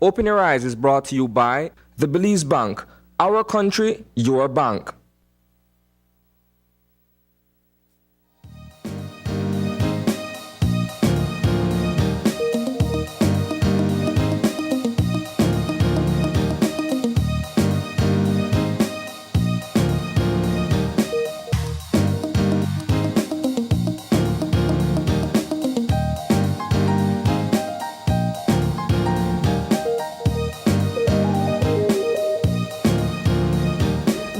Open Your Eyes is brought to you by the Belize Bank. Our country, your bank.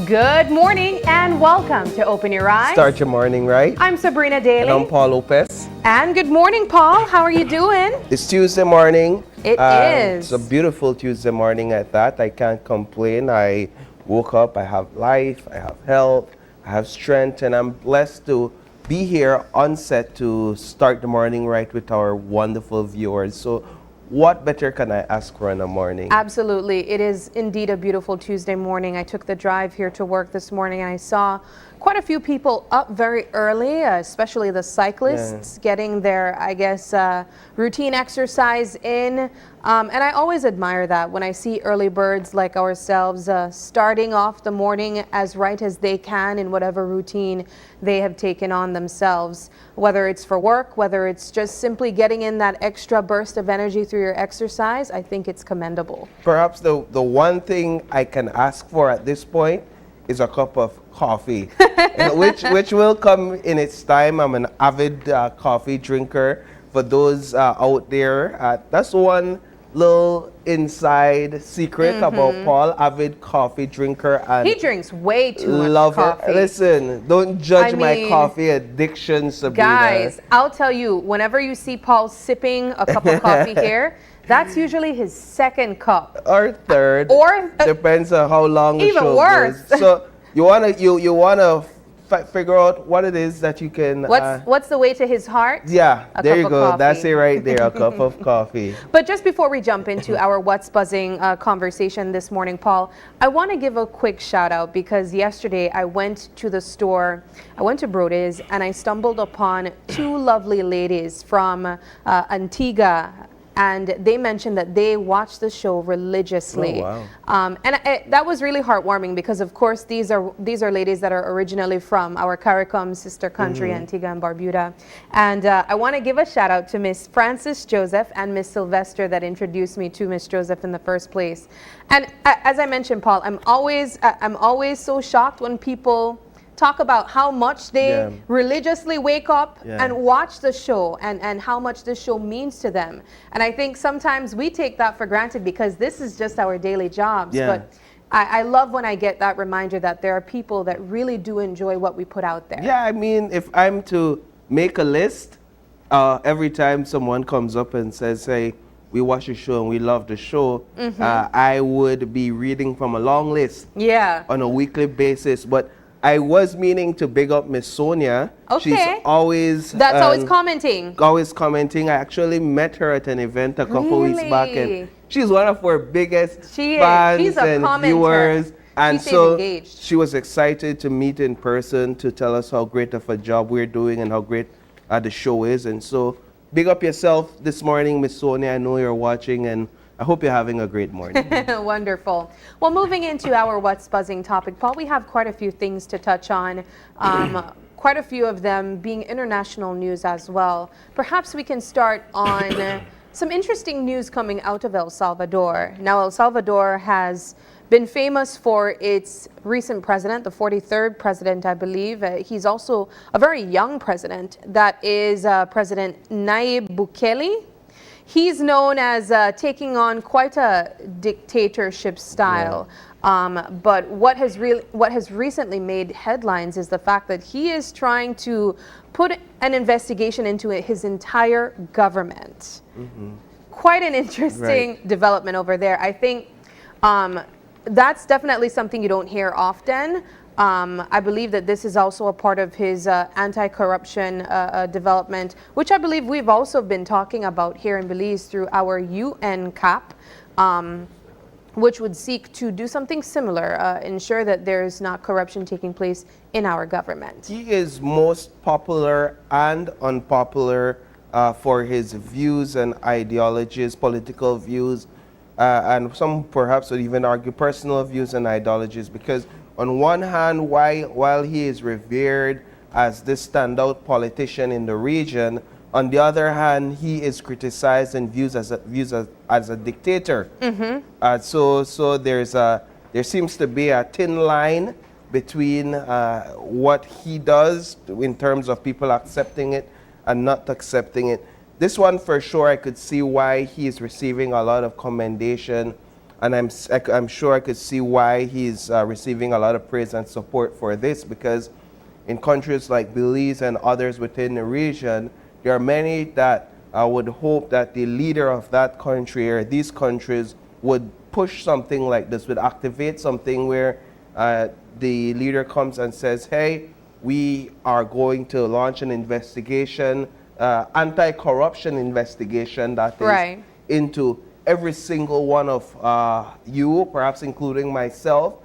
Good morning and welcome to Open Your Eyes. Start your morning right. I'm Sabrina Daly. And I'm Paul Lopez. And good morning, Paul. How are you doing? It's Tuesday morning. It is. It's a beautiful Tuesday morning at that. I can't complain. I woke up, I have life, I have health, I have strength, and I'm blessed to be here on set to start the morning right with our wonderful viewers. So what better can I ask for in the morning? Absolutely. It is indeed a beautiful Tuesday morning. I took the drive here to work this morning and I saw quite a few people up very early, especially the cyclists, getting their, I guess, routine exercise in. And I always admire that when I see early birds like ourselves starting off the morning as right as they can in whatever routine they have taken on themselves, whether it's for work, whether it's just simply getting in that extra burst of energy through your exercise. I think it's commendable. Perhaps the one thing I can ask for at this point is a cup of coffee, which will come in its time. I'm an avid coffee drinker. For those out there, that's one little inside secret about Paul, avid coffee drinker. And he drinks way too much love coffee. It. Listen, don't judge my coffee addiction, Sabrina. Guys, I'll tell you, whenever you see Paul sipping a cup of coffee here, that's usually his second cup. Or third. Or depends on how long the even show worse. goes. So you wanna figure out what it is that you can. What's the way to his heart? Yeah, there you go. Coffee. That's it right there. A cup of coffee. But just before we jump into our What's Buzzing conversation this morning, Paul, I want to give a quick shout out because yesterday I went to the store, I went to Brody's, and I stumbled upon two lovely ladies from Antigua. And they mentioned that they watch the show religiously. Oh, wow. That was really heartwarming because, of course, these are ladies that are originally from our CARICOM sister country, Antigua and Barbuda. And I want to give a shout out to Miss Frances Joseph and Miss Sylvester that introduced me to Miss Joseph in the first place. And as I mentioned, Paul, I'm always so shocked when people talk about how much they religiously wake up and watch the show and how much the show means to them. And I think sometimes we take that for granted because this is just our daily jobs. But I love when I get that reminder that there are people that really do enjoy what we put out there. Yeah, I mean, if I'm to make a list, every time someone comes up and says, hey, we watch the show and we love the show, I would be reading from a long list on a weekly basis. But I was meaning to big up Miss Sonia. Okay. She's always... That's always commenting. Always commenting. I actually met her at an event a couple weeks back, and she's one of our biggest fans She's a and commenter. viewers. And she so engaged. she was excited to meet in person to tell us how great of a job we're doing and how great the show is. And so big up yourself this morning, Miss Sonia. I know you're watching, and I hope you're having a great morning. Wonderful. Well, moving into our What's Buzzing topic, Paul, we have quite a few things to touch on, quite a few of them being international news as well. Perhaps we can start on some interesting news coming out of El Salvador. Now, El Salvador has been famous for its recent president, the 43rd president, I believe. He's also a very young president. That is President Nayib Bukele. He's known as taking on quite a dictatorship style. But what has recently made headlines is the fact that he is trying to put an investigation into his entire government. Quite an interesting development over there. I think that's definitely something you don't hear often. I believe that this is also a part of his anti-corruption development, which I believe we've also been talking about here in Belize through our UN CAP, which would seek to do something similar, ensure that there's not corruption taking place in our government. He is most popular and unpopular for his views and ideologies, political views. and some perhaps would even argue personal views and ideologies, because on one hand, while he is revered as this standout politician in the region, on the other hand, he is criticized and views as a dictator. So there seems to be a thin line between what he does in terms of people accepting it and not accepting it. This one for sure, I could see why he is receiving a lot of commendation, and I'm sure I could see why he's receiving a lot of praise and support for this, because in countries like Belize and others within the region, there are many that would hope that the leader of that country or these countries would push something like this, would activate something where the leader comes and says, hey, we are going to launch an investigation, anti-corruption investigation that is into every single one of you, perhaps including myself,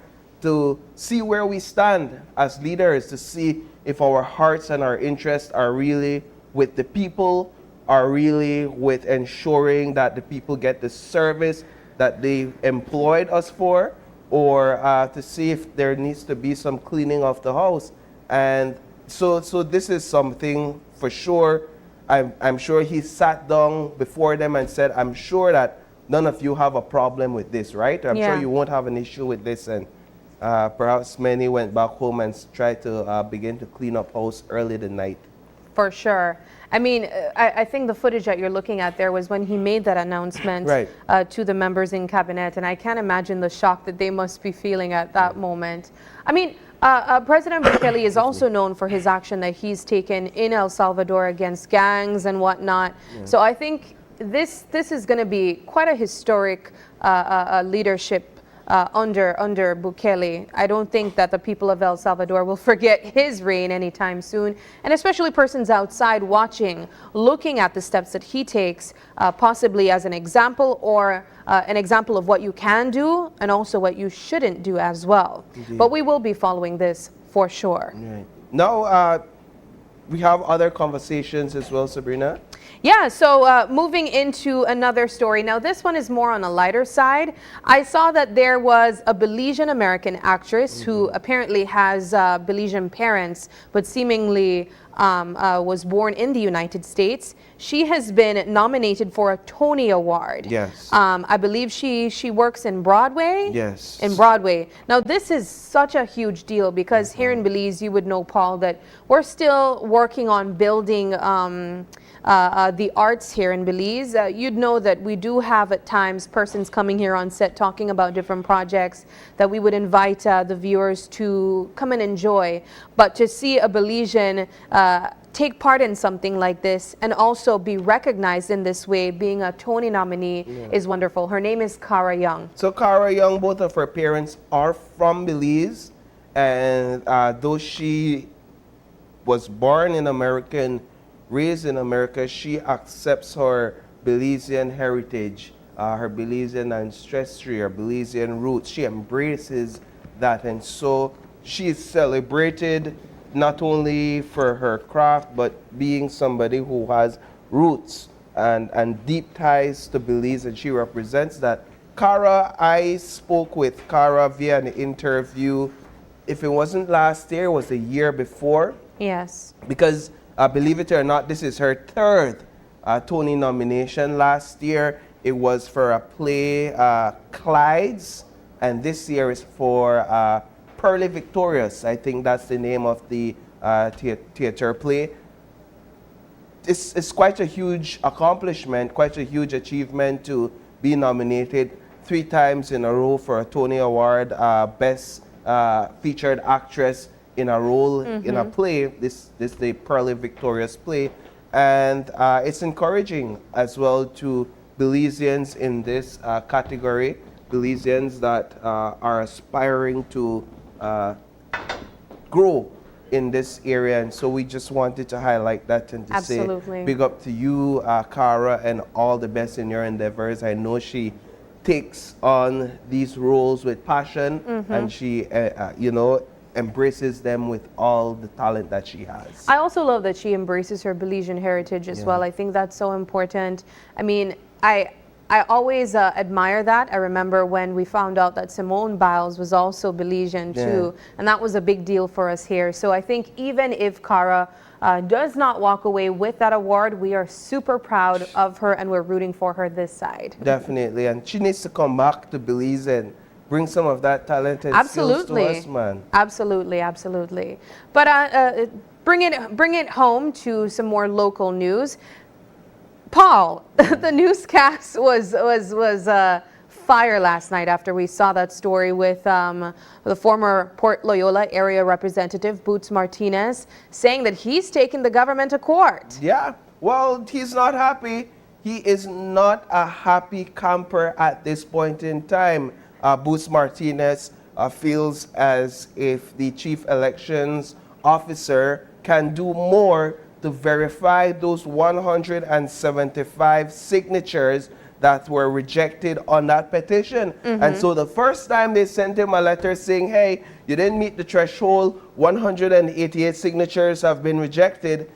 to see where we stand as leaders, to see if our hearts and our interests are really with the people, are really with ensuring that the people get the service that they employed us for, or to see if there needs to be some cleaning of the house. And so this is something for sure. I'm sure he sat down before them and said, I'm sure that none of you have a problem with this, right? I'm sure you won't have an issue with this. And perhaps many went back home and tried to begin to clean up house early the night. For sure. I mean, I think the footage that you're looking at there was when he made that announcement to the members in cabinet, and I can't imagine the shock that they must be feeling at that moment. I mean, President Bukele is also known for his action that he's taken in El Salvador against gangs and whatnot. So I think this is going to be quite a historic leadership under Bukele. I don't think that the people of El Salvador will forget his reign anytime soon, and especially persons outside watching, looking at the steps that he takes, possibly as an example, or an example of what you can do and also what you shouldn't do as well. Indeed. But we will be following this for sure. Right. Now, we have other conversations as well, Sabrina. Yeah, so moving into another story. Now, this one is more on a lighter side. I saw that there was a Belizean American actress who apparently has Belizean parents, but seemingly was born in the United States. She has been nominated for a Tony Award. Yes. I believe she works in Broadway. Yes. In Broadway. Now, this is such a huge deal because here in Belize, you would know, Paul, that we're still working on building the arts here in Belize. You'd know that we do have at times persons coming here on set talking about different projects that we would invite the viewers to come and enjoy. But to see a Belizean take part in something like this and also be recognized in this way, being a Tony nominee, is wonderful. Her name is Cara Young. So Cara Young, both of her parents are from Belize, and though she was born in America and raised in America, she accepts her Belizean heritage, her Belizean ancestry, her Belizean roots. She embraces that, and so she is celebrated not only for her craft, but being somebody who has roots and deep ties to Belize, and she represents that. Cara, I spoke with Cara via an interview. If it wasn't last year, it was the year before. Yes. Because believe it or not, this is her third Tony nomination. Last year, it was for a play, Clydes, and this year is for Pearly Victorious. I think that's the name of the theater play. It's quite a huge accomplishment, quite a huge achievement to be nominated 3 times in a row for a Tony Award, Best Featured Actress in a role in a play. This the Pearly Victorious play, and it's encouraging as well to Belizeans in this category, Belizeans that are aspiring to grow in this area, and so we just wanted to highlight that and to say big up to you, Cara, and all the best in your endeavors. I know she takes on these roles with passion, and she, embraces them with all the talent that she has. I also love that she embraces her Belizean heritage as well. I think that's so important. I mean, I I always admire that. I remember when we found out that Simone Biles was also Belizean too, and that was a big deal for us here. So I think even if Cara does not walk away with that award, we are super proud of her and we're rooting for her this side. Definitely, and she needs to come back to Belize and bring some of that talent and skills to us, man. Absolutely, absolutely. But bring it home to some more local news. Paul, the newscast was fire last night after we saw that story with the former Port Loyola area representative Boots Martinez saying that he's taken the government to court. Yeah, well, he's not happy. He is not a happy camper at this point in time. Boots Martinez feels as if the chief elections officer can do more to verify those 175 signatures that were rejected on that petition. And so the first time they sent him a letter saying, hey, you didn't meet the threshold, 188 signatures have been rejected,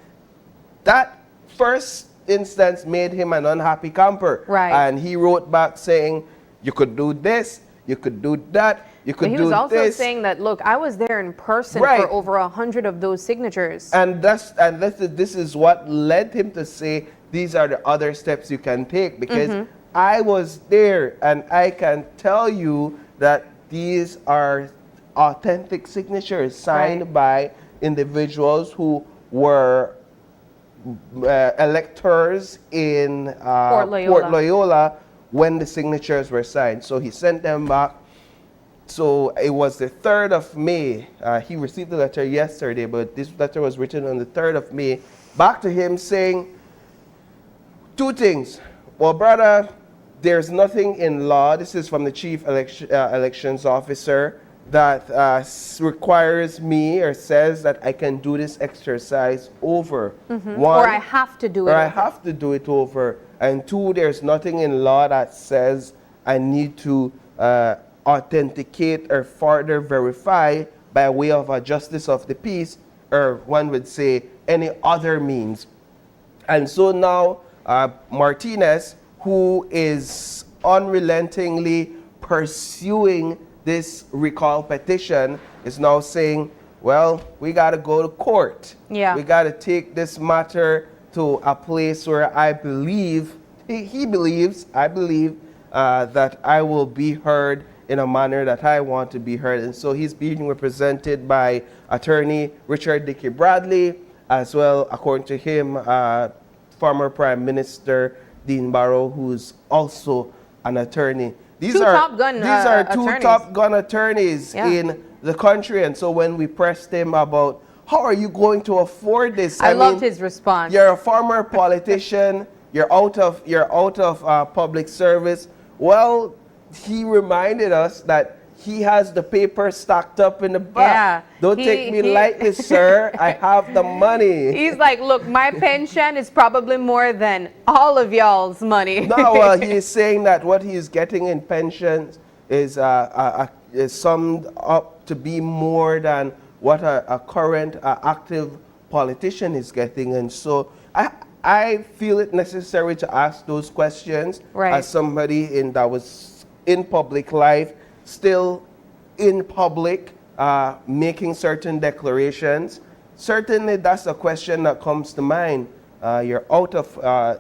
that first instance made him an unhappy camper. Right. And he wrote back saying, you could do this, you could do that, you could do this. He was also saying that, look, I was there in person for over 100 of those signatures. And this is what led him to say these are the other steps you can take, because I was there and I can tell you that these are authentic signatures signed by individuals who were electors in Port Loyola when the signatures were signed. So he sent them back. So it was the 3rd of May. He received the letter yesterday, but this letter was written on the 3rd of May back to him saying two things. Well, brother, there's nothing in law, this is from the chief elections officer, that requires me or says that I can do this exercise over. One, or I have to do it. Or I have to do it over. And two, there's nothing in law that says I need to authenticate or further verify by way of a justice of the peace, or one would say any other means. And so now Martinez, who is unrelentingly pursuing this recall petition, is now saying, well, we got to go to court. Yeah. We got to take this matter to a place where I believe, he believes, I believe, that I will be heard in a manner that I want to be heard. And so he's being represented by attorney Richard Dickey Bradley, as well, according to him, former Prime Minister Dean Barrow, who's also an attorney. These are two attorneys. top gun attorneys in the country. And so when we pressed him about how are you going to afford this, I loved his response. You're a former politician. You're out of public service. Well, he reminded us that he has the paper stacked up in the back. Yeah, Don't take me lightly, sir. I have the money. He's like, look, my pension is probably more than all of y'all's money. No, well, he's saying that what he's getting in pensions is summed up to be more than what a current active politician is getting. And so I feel it necessary to ask those questions as somebody that was in public life, still in public, making certain declarations. Certainly that's a question that comes to mind. You're out of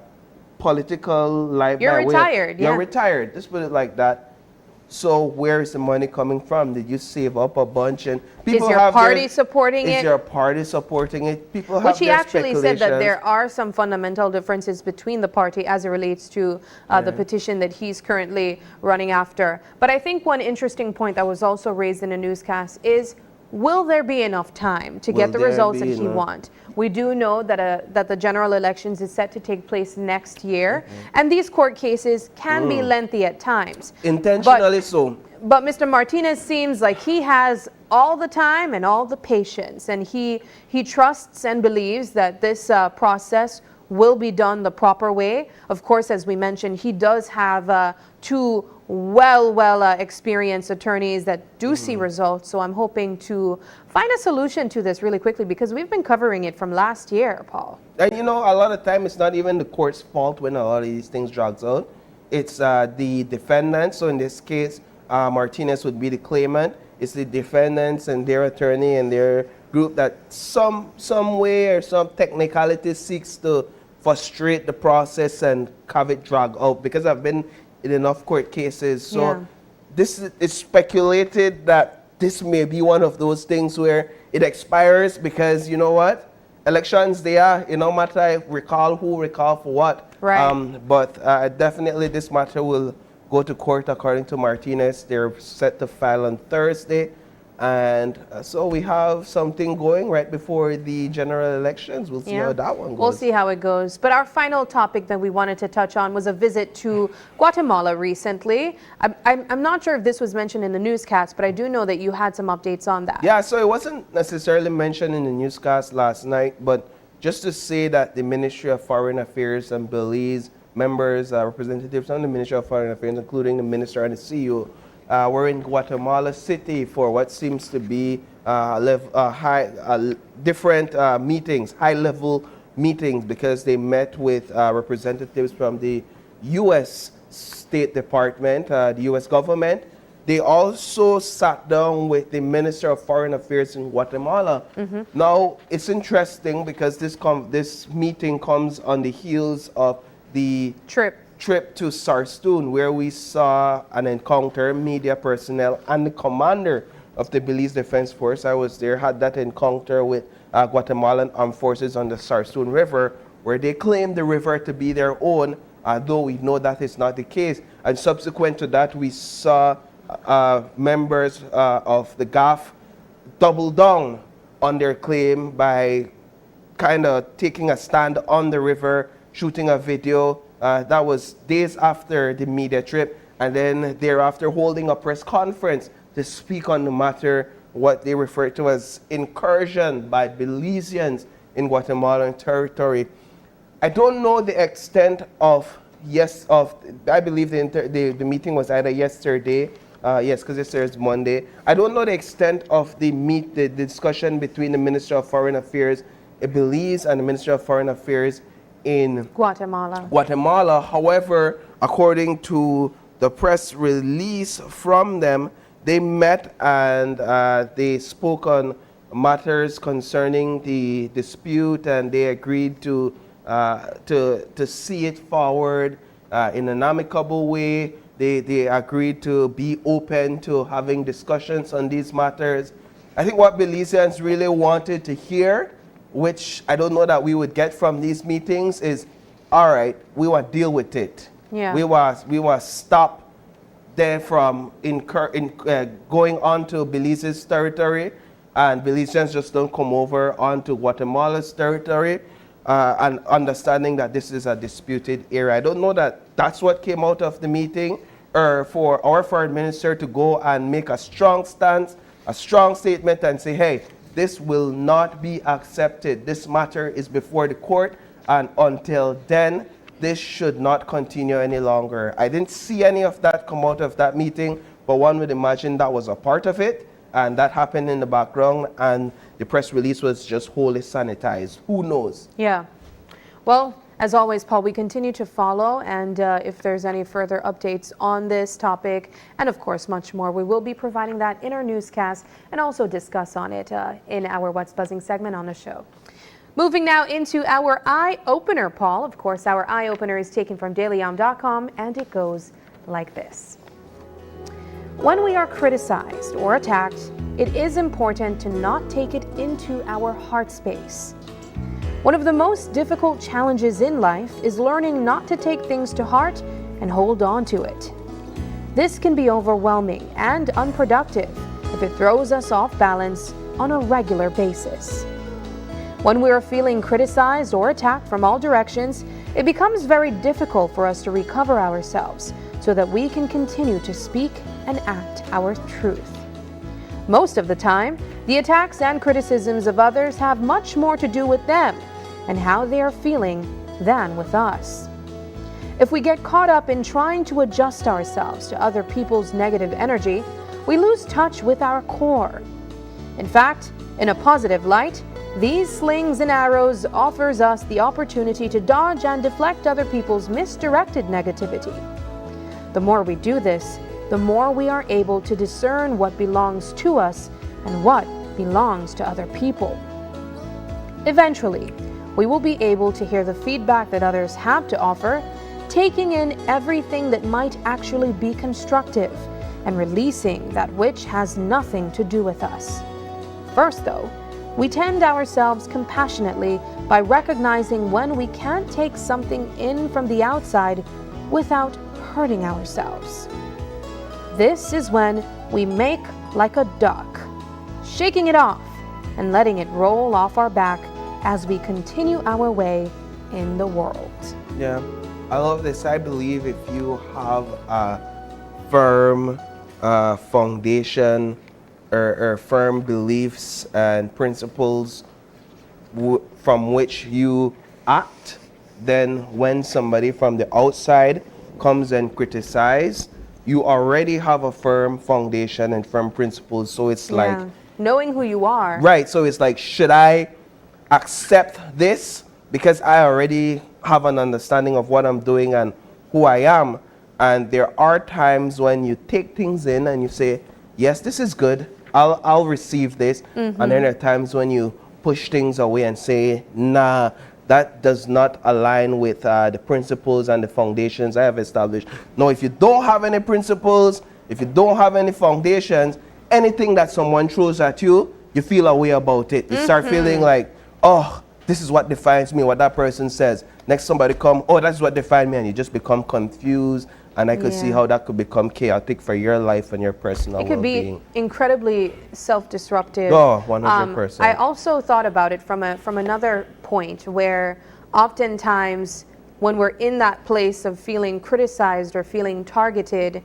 political life. You're retired. You're retired. Let's put it like that. So where is the money coming from? Did you save up a bunch? And people is your party supporting it? Is your party supporting it? People have Which he actually said that there are some fundamental differences between the party as it relates to the petition that he's currently running after. But I think one interesting point that was also raised in a newscast is, will there be enough time to get the results that he wants? We do know that the general elections is set to take place next year, and these court cases can be lengthy at times. Intentionally so. But Mr. Martinez seems like he has all the time and all the patience, and he trusts and believes that this process will be done the proper way. Of course, as we mentioned, he does have two experienced attorneys that do see results. So I'm hoping to find a solution to this really quickly, because we've been covering it from last year, Paul. And you know, a lot of time it's not even the court's fault when a lot of these things drags out. it's the defendant. So in this case, Martinez would be the claimant. It's the defendants and their attorney and their group that some way or some technicality seeks to frustrate the process and have it drag out, because I've been in enough court cases. So Yeah. this is speculated that this may be one of those things where it expires because, you know what, elections they are, no matter recall who, recall for what. Right. But definitely this matter will go to court according to Martinez. They're set to file on Thursday. And so we have something going right before the general elections. We'll see how that one goes. We'll see how it goes. But our final topic that we wanted to touch on was a visit to Guatemala recently. I'm not sure if this was mentioned in the newscast, but I do know that you had some updates on that. Yeah, so it wasn't necessarily mentioned in the newscast last night, but just to say that the Ministry of Foreign Affairs and Belize members, representatives from the Ministry of Foreign Affairs, including the Minister and the CEO, were in Guatemala City for what seems to be different meetings, high-level meetings, because they met with representatives from the U.S. State Department, the U.S. government. They also sat down with the Minister of Foreign Affairs in Guatemala. Now, it's interesting because this meeting comes on the heels of the trip to Sarstoon, where we saw an encounter, media personnel and the commander of the Belize Defense Force. I was there, had that encounter with Guatemalan armed forces on the Sarstoon River, where they claimed the river to be their own, though we know that is not the case. And subsequent to that, we saw members of the GAF double down on their claim by kind of taking a stand on the river, shooting a video. That was days after the media trip, and then thereafter holding a press conference to speak on the matter, what they refer to as incursion by Belizeans in Guatemalan territory. I don't know the extent of, I believe the meeting was either yesterday, because yesterday is Monday. I don't know the extent of the discussion between the Minister of Foreign Affairs in Belize and the Minister of Foreign Affairs in Guatemala. However, according to the press release from them, they met and they spoke on matters concerning the dispute, and they agreed to see it forward in an amicable way. They agreed to be open to having discussions on these matters. I think what Belizeans really wanted to hear, which I don't know that we would get from these meetings, is, all right, we want to deal with it. Yeah. We want to stop them from going onto Belize's territory, and Belizeans just don't come over onto Guatemala's territory, and understanding that this is a disputed area. I don't know that that's what came out of the meeting, or for our foreign minister to go and make a strong stance, a strong statement, and say, hey, this will not be accepted. This matter is before the court, and until then, this should not continue any longer. I didn't see any of that come out of that meeting, but one would imagine that was a part of it, and that happened in the background, and the press release was just wholly sanitized. Who knows? Yeah. Well, as always, Paul, we continue to follow, and if there's any further updates on this topic, and of course much more, we will be providing that in our newscast and also discuss on it in our What's Buzzing segment on the show. Moving now into our Eye Opener, Paul. Of course, our Eye Opener is taken from dailyom.com, and it goes like this. When we are criticized or attacked, it is important to not take it into our heart space. One of the most difficult challenges in life is learning not to take things to heart and hold on to it. This can be overwhelming and unproductive if it throws us off balance on a regular basis. When we are feeling criticized or attacked from all directions, it becomes very difficult for us to recover ourselves so that we can continue to speak and act our truth. Most of the time, the attacks and criticisms of others have much more to do with them and how they are feeling than with us. If we get caught up in trying to adjust ourselves to other people's negative energy, we lose touch with our core. In fact, in a positive light, these slings and arrows offers us the opportunity to dodge and deflect other people's misdirected negativity. The more we do this, the more we are able to discern what belongs to us and what belongs to other people. Eventually, we will be able to hear the feedback that others have to offer, taking in everything that might actually be constructive and releasing that which has nothing to do with us. First, though, we tend ourselves compassionately by recognizing when we can't take something in from the outside without hurting ourselves. This is when we make like a duck, shaking it off and letting it roll off our back as we continue our way in the world. Yeah, I love this. I believe if you have a firm foundation or firm beliefs and principles from which you act, then when somebody from the outside comes and criticizes, you already have a firm foundation and firm principles. So it's like knowing who you are. Right. So it's like, should I accept this because I already have an understanding of what I'm doing and who I am? And there are times when you take things in and you say, yes, this is good. I'll receive this. And then there are times when you push things away and say, nah, that does not align with the principles and the foundations I have established. No, if you don't have any principles, if you don't have any foundations, anything that someone throws at you, you feel a way about it. You start feeling like, oh, this is what defines me, what that person says. Next somebody come, oh, that's what defines me, and you just become confused. And I could see how that could become chaotic for your life and your personal well-being. It could be incredibly self-disruptive. Oh, 100%. I also thought about it from another point where oftentimes when we're in that place of feeling criticized or feeling targeted,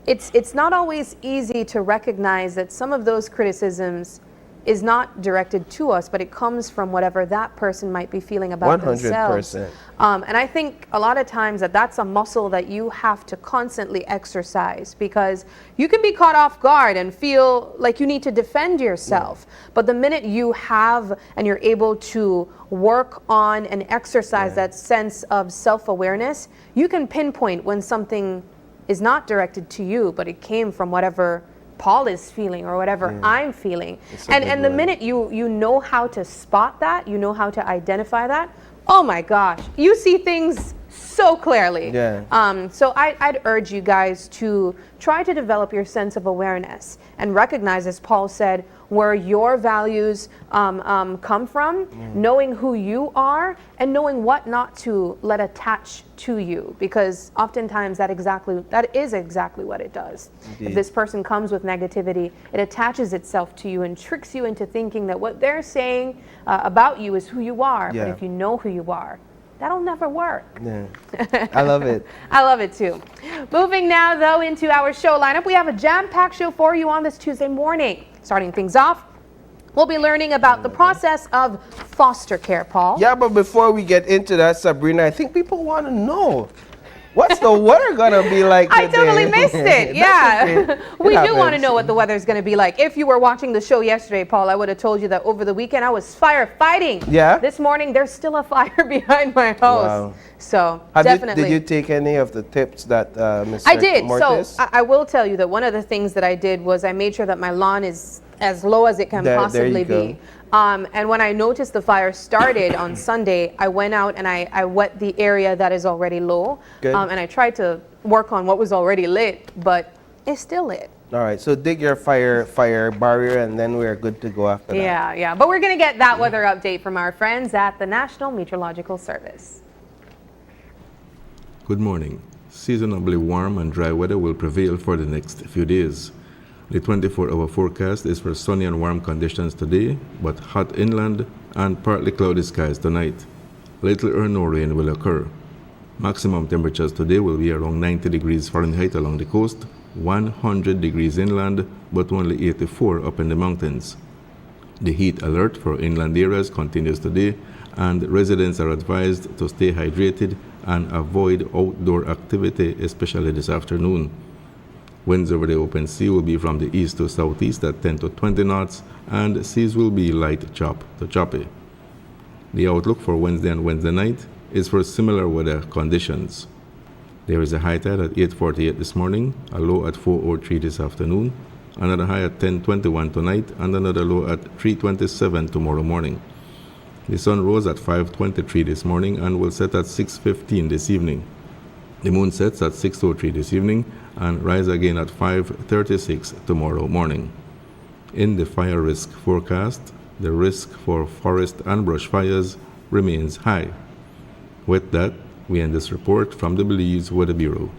it's not always easy to recognize that some of those criticisms is not directed to us, but it comes from whatever that person might be feeling about 100%. themselves. And I think a lot of times that's a muscle that you have to constantly exercise, because you can be caught off guard and feel like you need to defend yourself. But the minute you have and you're able to work on and exercise that sense of self-awareness, you can pinpoint when something is not directed to you, but it came from whatever Paul is feeling or whatever I'm feeling. And the minute you know how to spot that, you know how to identify that, oh my gosh, you see things so clearly. So I'd urge you guys to try to develop your sense of awareness and recognize, as Paul said, where your values come from, knowing who you are and knowing what not to let attach to you, because oftentimes that is exactly what it does. If this person comes with negativity, it attaches itself to you and tricks you into thinking that what they're saying about you is who you are. But if you know who you are, that'll never work. I love it. I love it too. Moving now, though, into our show lineup, we have a jam-packed show for you on this Tuesday morning. Starting things off, we'll be learning about the process of foster care, Paul. Yeah, but before we get into that, Sabrina, I think people want to know, what's the weather going to be like today? I totally missed it. Yeah. We do want to know what the weather's going to be like. If you were watching the show yesterday, Paul, I would have told you that over the weekend I was firefighting. Yeah? This morning, there's still a fire behind my house. Wow. So, Did you take any of the tips that Mr. I did. Mortis? So I will tell you that one of the things that I did was I made sure that my lawn is as low as it can possibly be. And when I noticed the fire started on Sunday, I went out and I wet the area that is already low. And I tried to work on what was already lit, but it's still lit. All right, so dig your fire barrier and then we're good to go after that. Yeah. But we're going to get that weather update from our friends at the National Meteorological Service. Good morning. Seasonably warm and dry weather will prevail for the next few days. The 24-hour forecast is for sunny and warm conditions today, but hot inland and partly cloudy skies tonight. Little or no rain will occur. Maximum temperatures today will be around 90 degrees Fahrenheit along the coast, 100 degrees inland, but only 84 up in the mountains. The heat alert for inland areas continues today, and residents are advised to stay hydrated and avoid outdoor activity, especially this afternoon. Winds over the open sea will be from the east to southeast at 10 to 20 knots, and seas will be light to choppy. The outlook for Wednesday and Wednesday night is for similar weather conditions. There is a high tide at 8:48 this morning, a low at 4:03 this afternoon, another high at 10:21 tonight, and another low at 3:27 tomorrow morning. The sun rose at 5:23 this morning and will set at 6:15 this evening. The moon sets at 6:03 this evening and rise again at 5:36 tomorrow morning. In the fire risk forecast, the risk for forest and brush fires remains high. With that, we end this report from the Belize Weather Bureau.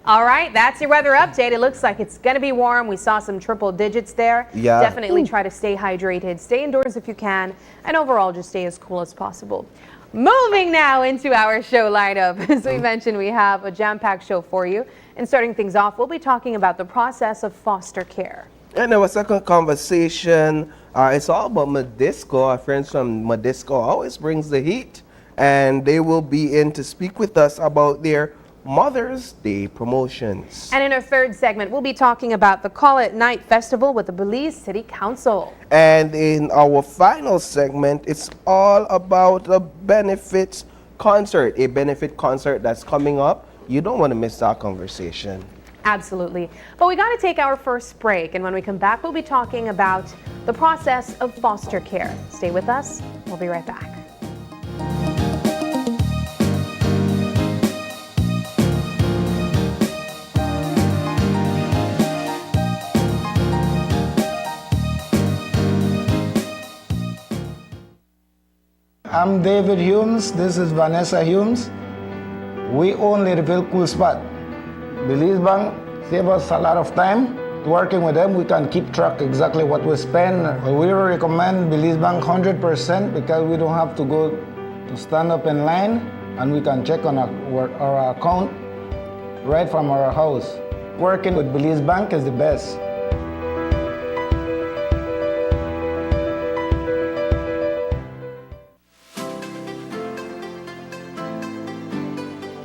All right, that's your weather update. It looks like it's going to be warm. We saw some triple digits there. Yeah. Definitely try to stay hydrated. Stay indoors if you can. And overall, just stay as cool as possible. Moving now into our show lineup. As we mentioned, we have a jam-packed show for you. And starting things off, we'll be talking about the process of foster care. And our second conversation, it's all about Modisco. Our friends from Modisco always brings the heat. And they will be in to speak with us about their Mother's Day promotions. And in our third segment, we'll be talking about the Call It Night Festival with the Belize City Council. And in our final segment, it's all about a benefits concert, a benefit concert that's coming up. You don't want to miss that conversation. Absolutely. But we got to take our first break. And when we come back, we'll be talking about the process of foster care. Stay with us. We'll be right back. I'm David Humes. This is Vanessa Humes. We own Ladyville Cool Spot. Belize Bank save us a lot of time. Working with them, we can keep track exactly what we spend. We recommend Belize Bank 100% because we don't have to go to stand up in line, and we can check on our account right from our house. Working with Belize Bank is the best.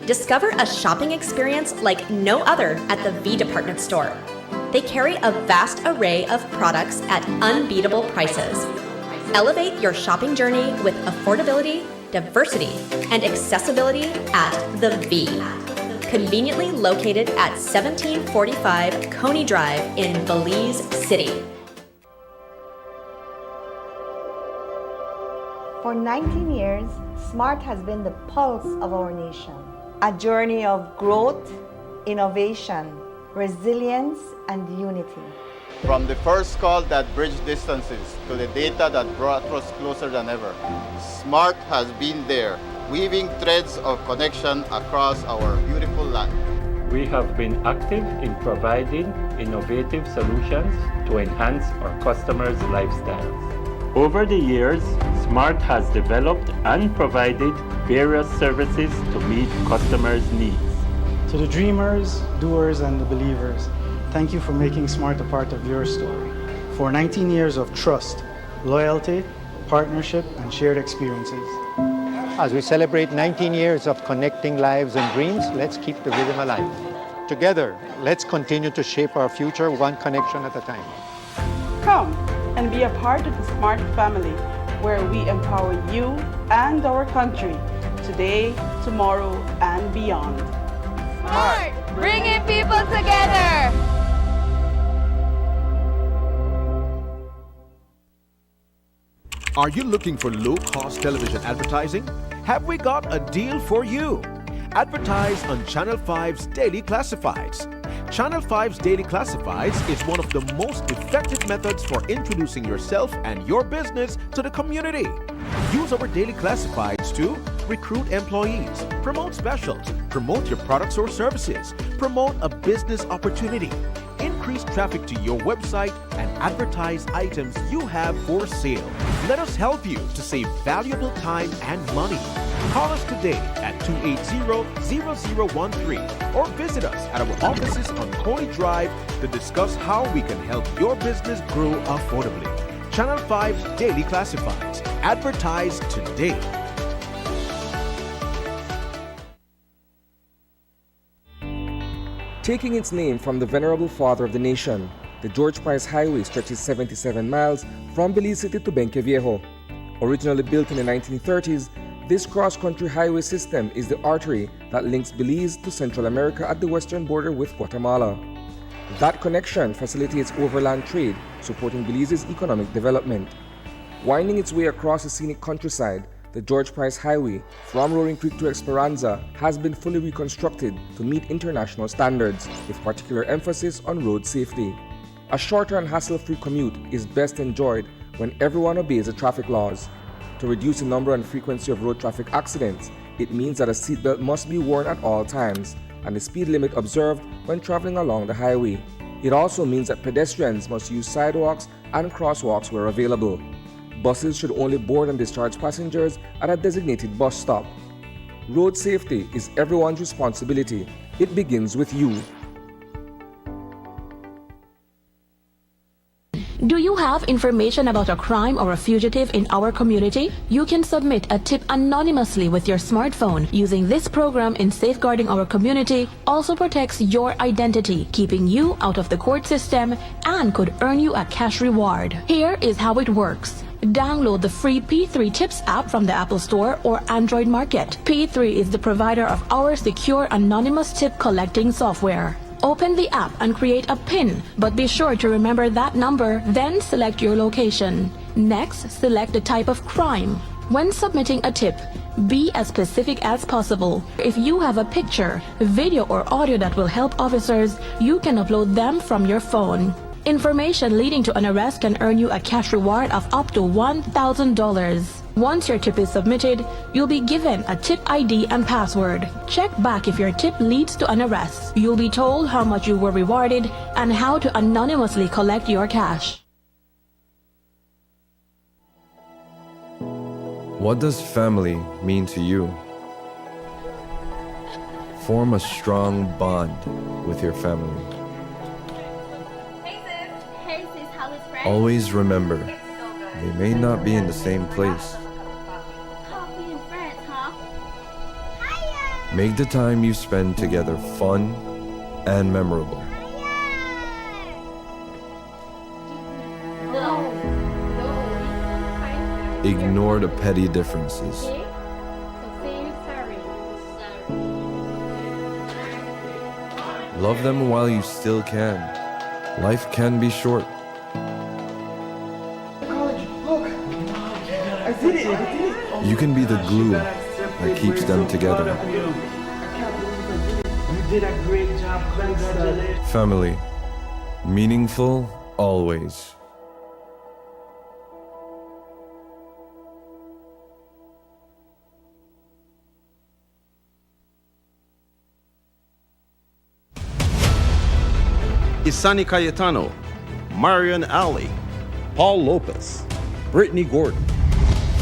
Discover a shopping experience like no other at the V Department Store. They carry a vast array of products at unbeatable prices. Elevate your shopping journey with affordability, diversity, and accessibility at the V. Conveniently located at 1745 Coney Drive in Belize City. For 19 years, SMART has been the pulse of our nation. A journey of growth, innovation, resilience, and unity. From the first call that bridged distances to the data that brought us closer than ever, SMART has been there, weaving threads of connection across our beautiful land. We have been active in providing innovative solutions to enhance our customers' lifestyles. Over the years, SMART has developed and provided various services to meet customers' needs. To the dreamers, doers, and the believers, thank you for making SMART a part of your story. For 19 years of trust, loyalty, partnership, and shared experiences. As we celebrate 19 years of connecting lives and dreams, let's keep the rhythm alive. Together, let's continue to shape our future one connection at a time. Come and be a part of the SMART family, where we empower you and our country today, tomorrow, and beyond. SMART, bringing people together. Are you looking for low-cost television advertising? Have we got a deal for you? Advertise on Channel 5's Daily Classifieds. Channel 5's Daily Classifieds is one of the most effective methods for introducing yourself and your business to the community. Use our Daily Classifieds to recruit employees, promote specials, promote your products or services, promote a business opportunity, increase traffic to your website, and advertise items you have for sale. Let us help you to save valuable time and money. Call us today at 280-0013 or visit us at our offices on Coney Drive to discuss how we can help your business grow affordably. Channel 5's Daily Classifieds. Advertise today. Taking its name from the venerable father of the nation, the George Price Highway stretches 77 miles from Belize City to Benque Viejo. Originally built in the 1930s, This cross-country highway system is the artery that links Belize to Central America at the western border with Guatemala. That connection facilitates overland trade, supporting Belize's economic development. Winding its way across the scenic countryside, the George Price Highway from Roaring Creek to Esperanza has been fully reconstructed to meet international standards, with particular emphasis on road safety. A shorter and hassle-free commute is best enjoyed when everyone obeys the traffic laws. To reduce the number and frequency of road traffic accidents, it means that a seatbelt must be worn at all times and the speed limit observed when traveling along the highway. It also means that pedestrians must use sidewalks and crosswalks where available. Buses should only board and discharge passengers at a designated bus stop. Road safety is everyone's responsibility. It begins with you. Do you have information about a crime or a fugitive in our community? You can submit a tip anonymously with your smartphone. Using this program in safeguarding our community also protects your identity, keeping you out of the court system, and could earn you a cash reward. Here is how it works. Download the free P3 Tips app from the Apple Store or Android Market. P3 is the provider of our secure anonymous tip collecting software. Open the app and create a PIN, but be sure to remember that number, then select your location. Next, select the type of crime. When submitting a tip, be as specific as possible. If you have a picture, video, or audio that will help officers, you can upload them from your phone. Information leading to an arrest can earn you a cash reward of up to $1,000. Once your tip is submitted, you'll be given a tip ID and password. Check back if your tip leads to an arrest. You'll be told how much you were rewarded and how to anonymously collect your cash. What does family mean to you? Form a strong bond with your family. Hey sis, how is friends? Always remember, they may not be in the same place. Coffee and friends, huh? Make the time you spend together fun and memorable. Ignore the petty differences. Love them while you still can. Life can be short. You can be the glue that keeps them together. You did a great job. Congratulations. Family. Meaningful always. Isani Cayetano, Marian Ali, Paul Lopez, Brittany Gordon.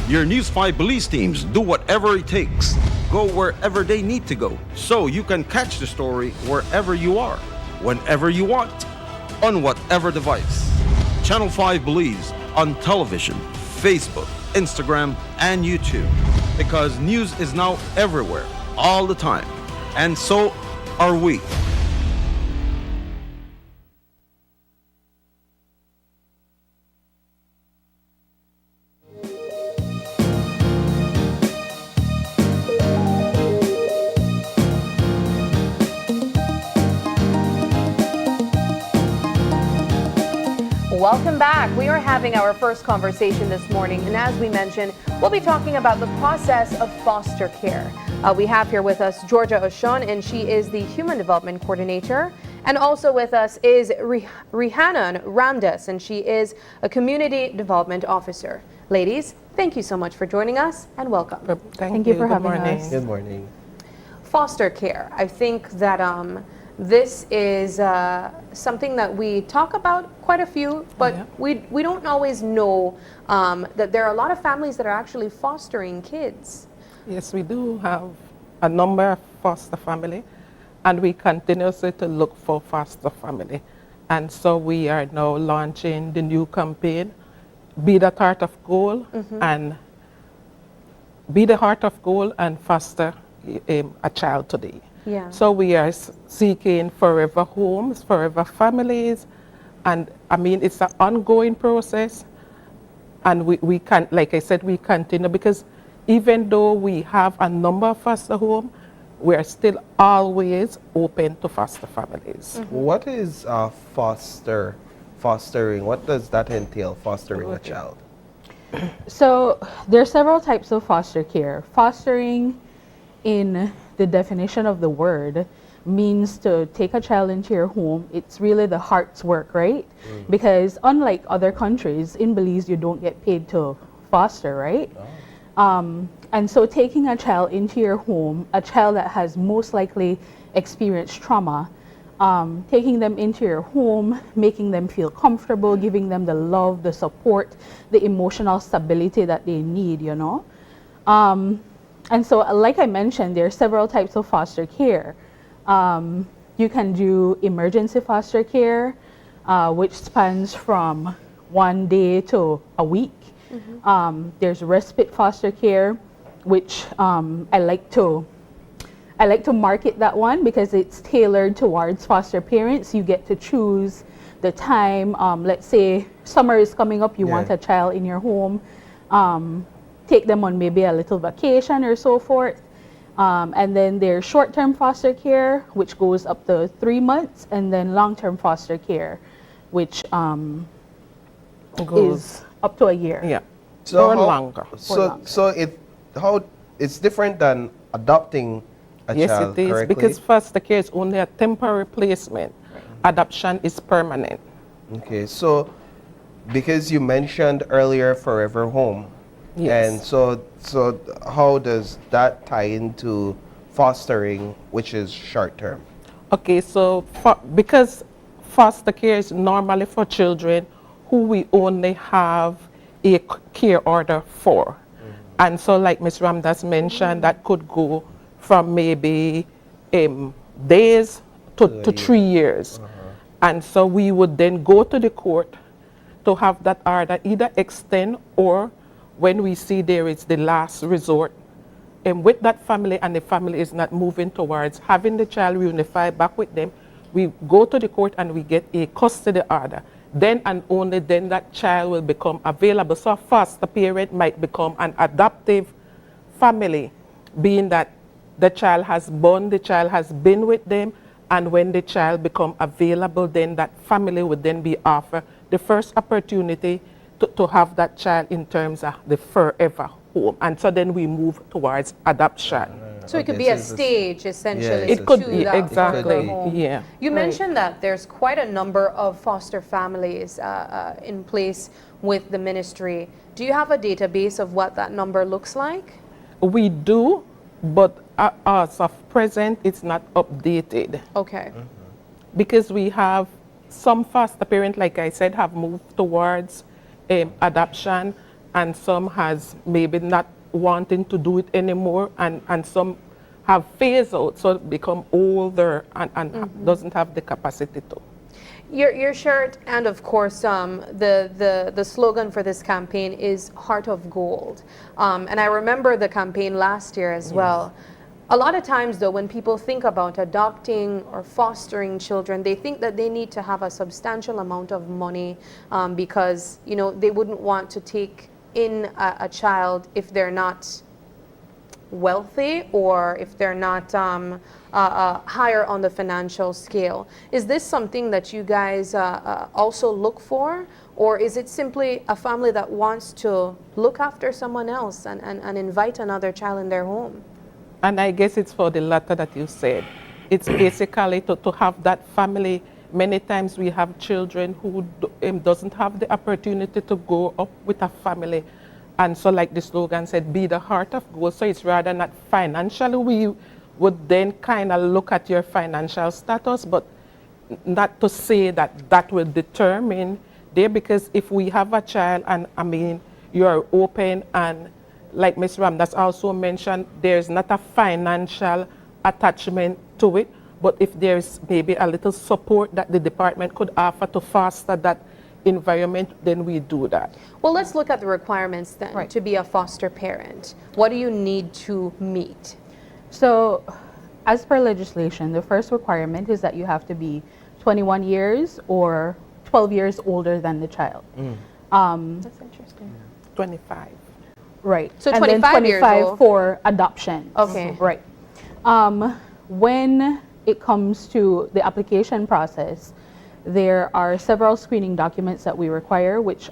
Your News 5 Belize teams do whatever it takes, go wherever they need to go, so you can catch the story wherever you are, whenever you want, on whatever device. Channel 5 Belize on television, Facebook, Instagram, and YouTube. Because news is now everywhere, all the time. And so are we. Welcome back. We are having our first conversation this morning, and as we mentioned, we'll be talking about the process of foster care. We have here with us Georgia Oshun, and she is the Human Development Coordinator. And also with us is Rhiannon Ramdas, and she is a Community Development Officer. Ladies, thank you so much for joining us, and welcome. Thank you for Good having morning. us. Good morning. Foster care. I think that this is something that we talk about quite a few, but we don't always know that there are a lot of families that are actually fostering kids. Yes, we do have a number of foster family, and we continuously to look for foster family. And so we are now launching the new campaign, Be the Heart of Gold, and Be the Heart of Gold and foster a child today. Yeah. So we are seeking forever homes, forever families, and I mean, it's an ongoing process, and we can, like I said, we continue because even though we have a number of foster homes, we are still always open to foster families. What is fostering? What does that entail, fostering a child? So there are several types of foster care. Fostering, in the definition of the word, means to take a child into your home. It's really the heart's work, right? Because unlike other countries, in Belize you don't get paid to foster, right? And so taking a child into your home, a child that has most likely experienced trauma, taking them into your home, making them feel comfortable, giving them the love, the support, the emotional stability that they need, you know? And so, like I mentioned, there are several types of foster care. You can do emergency foster care, which spans from 1 day to a week. There's respite foster care, which I like to market that one because it's tailored towards foster parents. You get to choose the time. Let's say summer is coming up, you want a child in your home. Take them on maybe a little vacation or so forth. And then there's short-term foster care, which goes up to 3 months, and then long-term foster care, which is up to a year. Yeah. So Or how- longer. So it's different than adopting a Yes, child, it is, correctly? because foster care is only a temporary placement. Adoption is permanent. Okay, so because you mentioned earlier Forever Home, Yes. and so how does that tie into fostering, which is short term? Okay, so because foster care is normally for children who we only have a care order for. And so like Ms. Ramdas mentioned, that could go from maybe days to 3 years. And so we would then go to the court to have that order either extend, or when we see there is the last resort, and with that family and the family is not moving towards having the child reunified back with them, we go to the court and we get a custody order. Then and only then that child will become available. So a foster parent might become an adoptive family, being that the child has born, the child has been with them, and when the child become available, then that family would then be offered the first opportunity to have that child in terms of the forever home. And so then we move towards adoption. So it could be a stage, essentially, It could to be, that exactly, forever home. yeah. You Right. mentioned that there's quite a number of foster families in place with the ministry. Do you have a database of what that number looks like? We do, but as of present, it's not updated. Okay. Because we have some foster parents, like I said, have moved towards adoption, and some has maybe not wanting to do it anymore, and some have phased out, so become older and doesn't have the capacity to. Your shirt and of course the slogan for this campaign is Heart of Gold, and I remember the campaign last year as well. A lot of times though, when people think about adopting or fostering children, they think that they need to have a substantial amount of money because they wouldn't want to take in a child if they're not wealthy or if they're not higher on the financial scale. Is this something that you guys also look for, or is it simply a family that wants to look after someone else and invite another child in their home? And I guess it's for the latter that you said. It's basically to have that family. Many times we have children who doesn't have the opportunity to grow up with a family. And so like the slogan said, be the heart of gold. So it's rather not financially. We would then kind of look at your financial status, but not to say that that will determine there, because if we have a child and you're open, and like Ms. Ramdas also mentioned, there's not a financial attachment to it, but if there's maybe a little support that the department could offer to foster that environment, then we do that. Well, let's look at the requirements then to be a foster parent. What do you need to meet? So, as per legislation, the first requirement is that you have to be 21 years or 12 years older than the child. That's interesting. 25. Right. So and 25 then years 25 old. for adoption. Okay. Right. When it comes to the application process, there are several screening documents that we require, which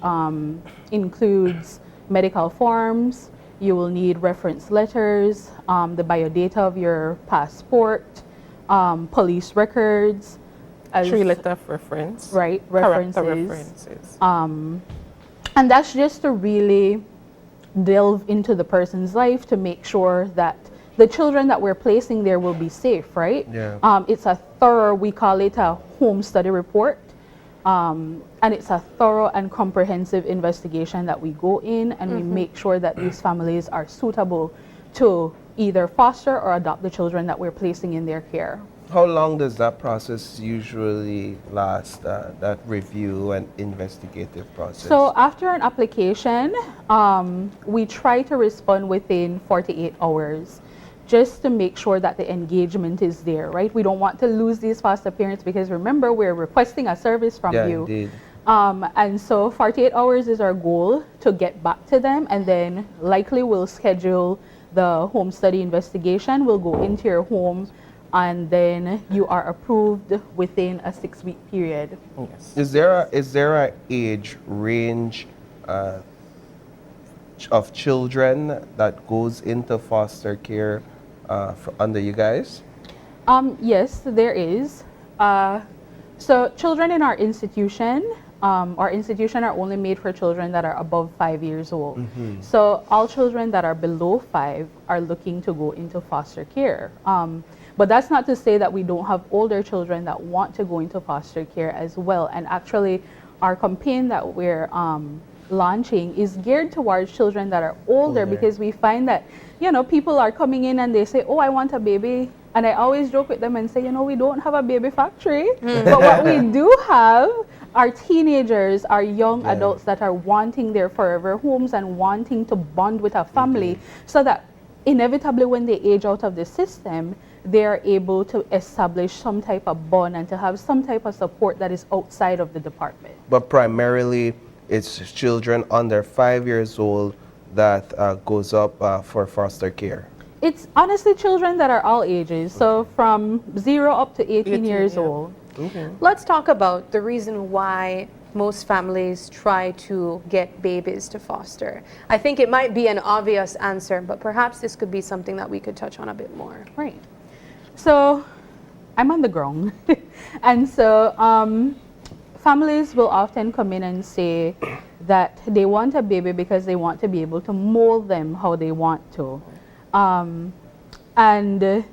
includes medical forms. You will need reference letters, the biodata of your passport, police records. 3 letter of reference. Right, Character references. And that's just to really delve into the person's life to make sure that the children that we're placing there will be safe, right? Yeah. It's a thorough, we call it a home study report. And it's a thorough and comprehensive investigation that we go in and we make sure that these families are suitable to either foster or adopt the children that we're placing in their care. How long does that process usually last, that review and investigative process? So after an application, we try to respond within 48 hours just to make sure that the engagement is there, right? We don't want to lose these foster parents because remember, we're requesting a service from you. Indeed. And so 48 hours is our goal to get back to them, and then likely we'll schedule the home study investigation. We'll go into your home, and then you are approved within a 6-week period. Yes. Is there a age range of children that goes into foster care under you guys? Yes, there is. So children in our institution are only made for children that are above 5 years old. So all children that are below 5 are looking to go into foster care. But that's not to say that we don't have older children that want to go into foster care as well. And actually, our campaign that we're launching is geared towards children that are older because we find that, you know, people are coming in and they say, oh, I want a baby. And I always joke with them and say, you know, we don't have a baby factory. But what we do have are teenagers, are young adults that are wanting their forever homes and wanting to bond with a family so that inevitably when they age out of the system, they are able to establish some type of bond and to have some type of support that is outside of the department. But primarily, it's children under 5 years old that goes up for foster care. It's honestly children that are all ages, so from 0 up to 18 years old. Let's talk about the reason why most families try to get babies to foster. I think it might be an obvious answer, but perhaps this could be something that we could touch on a bit more. Right. So I'm on the ground. And so families will often come in and say that they want a baby because they want to be able to mold them how they want to. And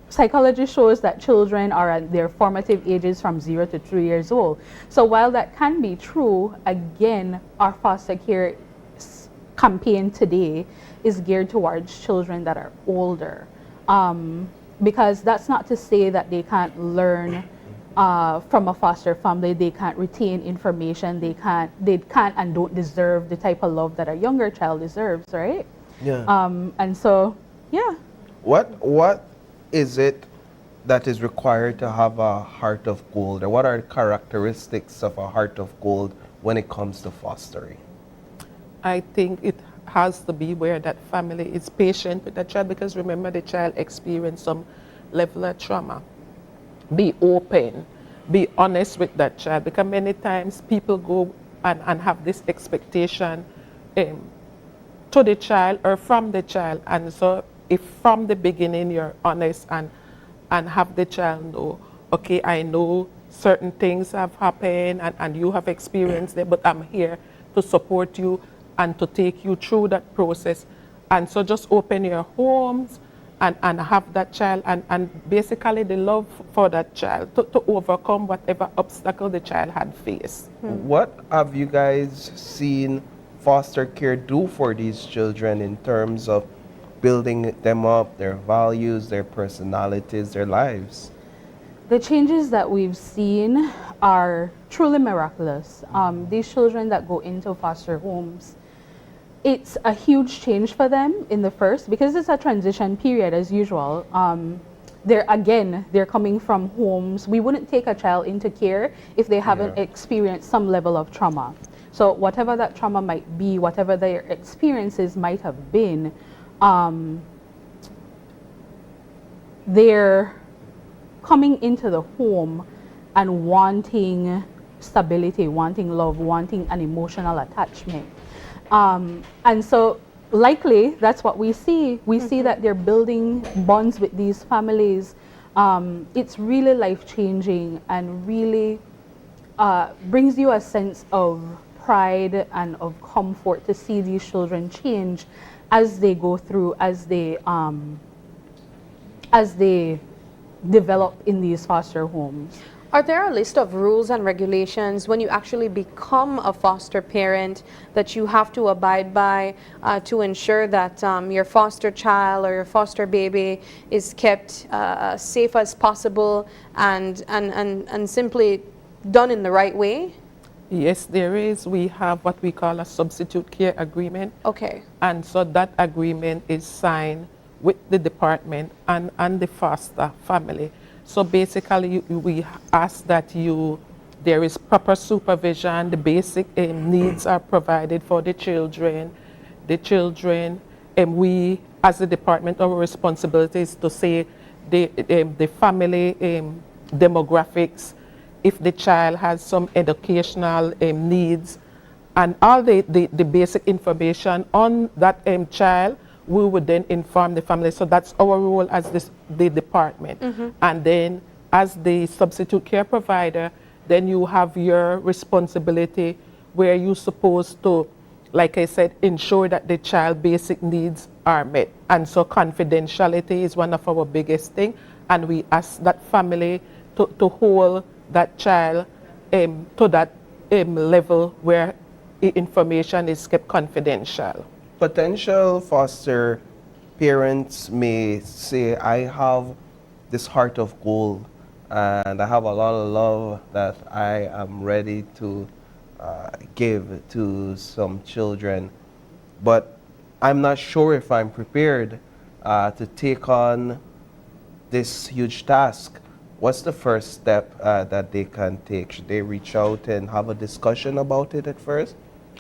psychology shows that children are at their formative ages from 0 to 3 years old. So while that can be true, again, our foster care campaign today is geared towards children that are older. Because that's not to say that they can't learn from a foster family, they can't retain information, they can't and don't deserve the type of love that a younger child deserves, right? Yeah. And so, yeah. What is it that is required to have a heart of gold, or what are the characteristics of a heart of gold when it comes to fostering? I think it has to be where that family is patient with the child, because remember, the child experienced some level of trauma. Be open, be honest with that child, because many times people go and have this expectation to the child or from the child, and so if from the beginning you're honest and have the child know, okay, I know certain things have happened and you have experienced it, but I'm here to support you and to take you through that process. And so just open your homes and have that child and basically the love for that child to overcome whatever obstacle the child had faced. What have you guys seen foster care do for these children in terms of building them up, their values, their personalities, their lives? The changes that we've seen are truly miraculous. These children that go into foster homes, it's a huge change for them in the first, because it's a transition period as usual. They're coming from homes. We wouldn't take a child into care if they haven't experienced some level of trauma. So whatever that trauma might be, whatever their experiences might have been, they're coming into the home and wanting stability, wanting love, wanting an emotional attachment. And so likely that's what we see. We see that they're building bonds with these families. It's really life-changing and really brings you a sense of pride and of comfort to see these children change as they go through, as they develop in these foster homes. Are there a list of rules and regulations when you actually become a foster parent that you have to abide by to ensure that your foster child or your foster baby is kept safe as possible and simply done in the right way? Yes, there is. We have what we call a substitute care agreement. Okay. And so that agreement is signed with the department and the foster family. So basically, we ask that there is proper supervision, the basic needs are provided for the children. We, as a department, our responsibility is to say the family demographics, if the child has some educational needs, and all the basic information on that child, we would then inform the family. So that's our role as the department. And then as the substitute care provider, then you have your responsibility where you're supposed to, like I said, ensure that the child's basic needs are met. And so confidentiality is one of our biggest things. And we ask that family to hold that child to that level where information is kept confidential. Potential foster parents may say, I have this heart of gold and I have a lot of love that I am ready to give to some children, but I'm not sure if I'm prepared to take on this huge task. What's the first step that they can take? Should they reach out and have a discussion about it at first?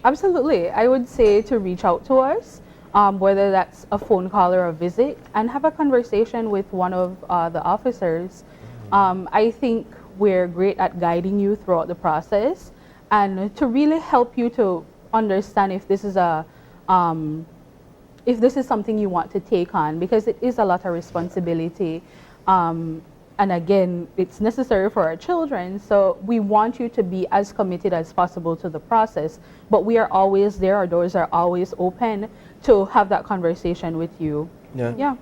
Absolutely. I would say to reach out to us, whether that's a phone call or a visit, and have a conversation with one of the officers. I think we're great at guiding you throughout the process and to really help you to understand if this is something you want to take on, because it is a lot of responsibility. And again, it's necessary for our children, so we want you to be as committed as possible to the process, but we are always there, our doors are always open to have that conversation with you. Yeah.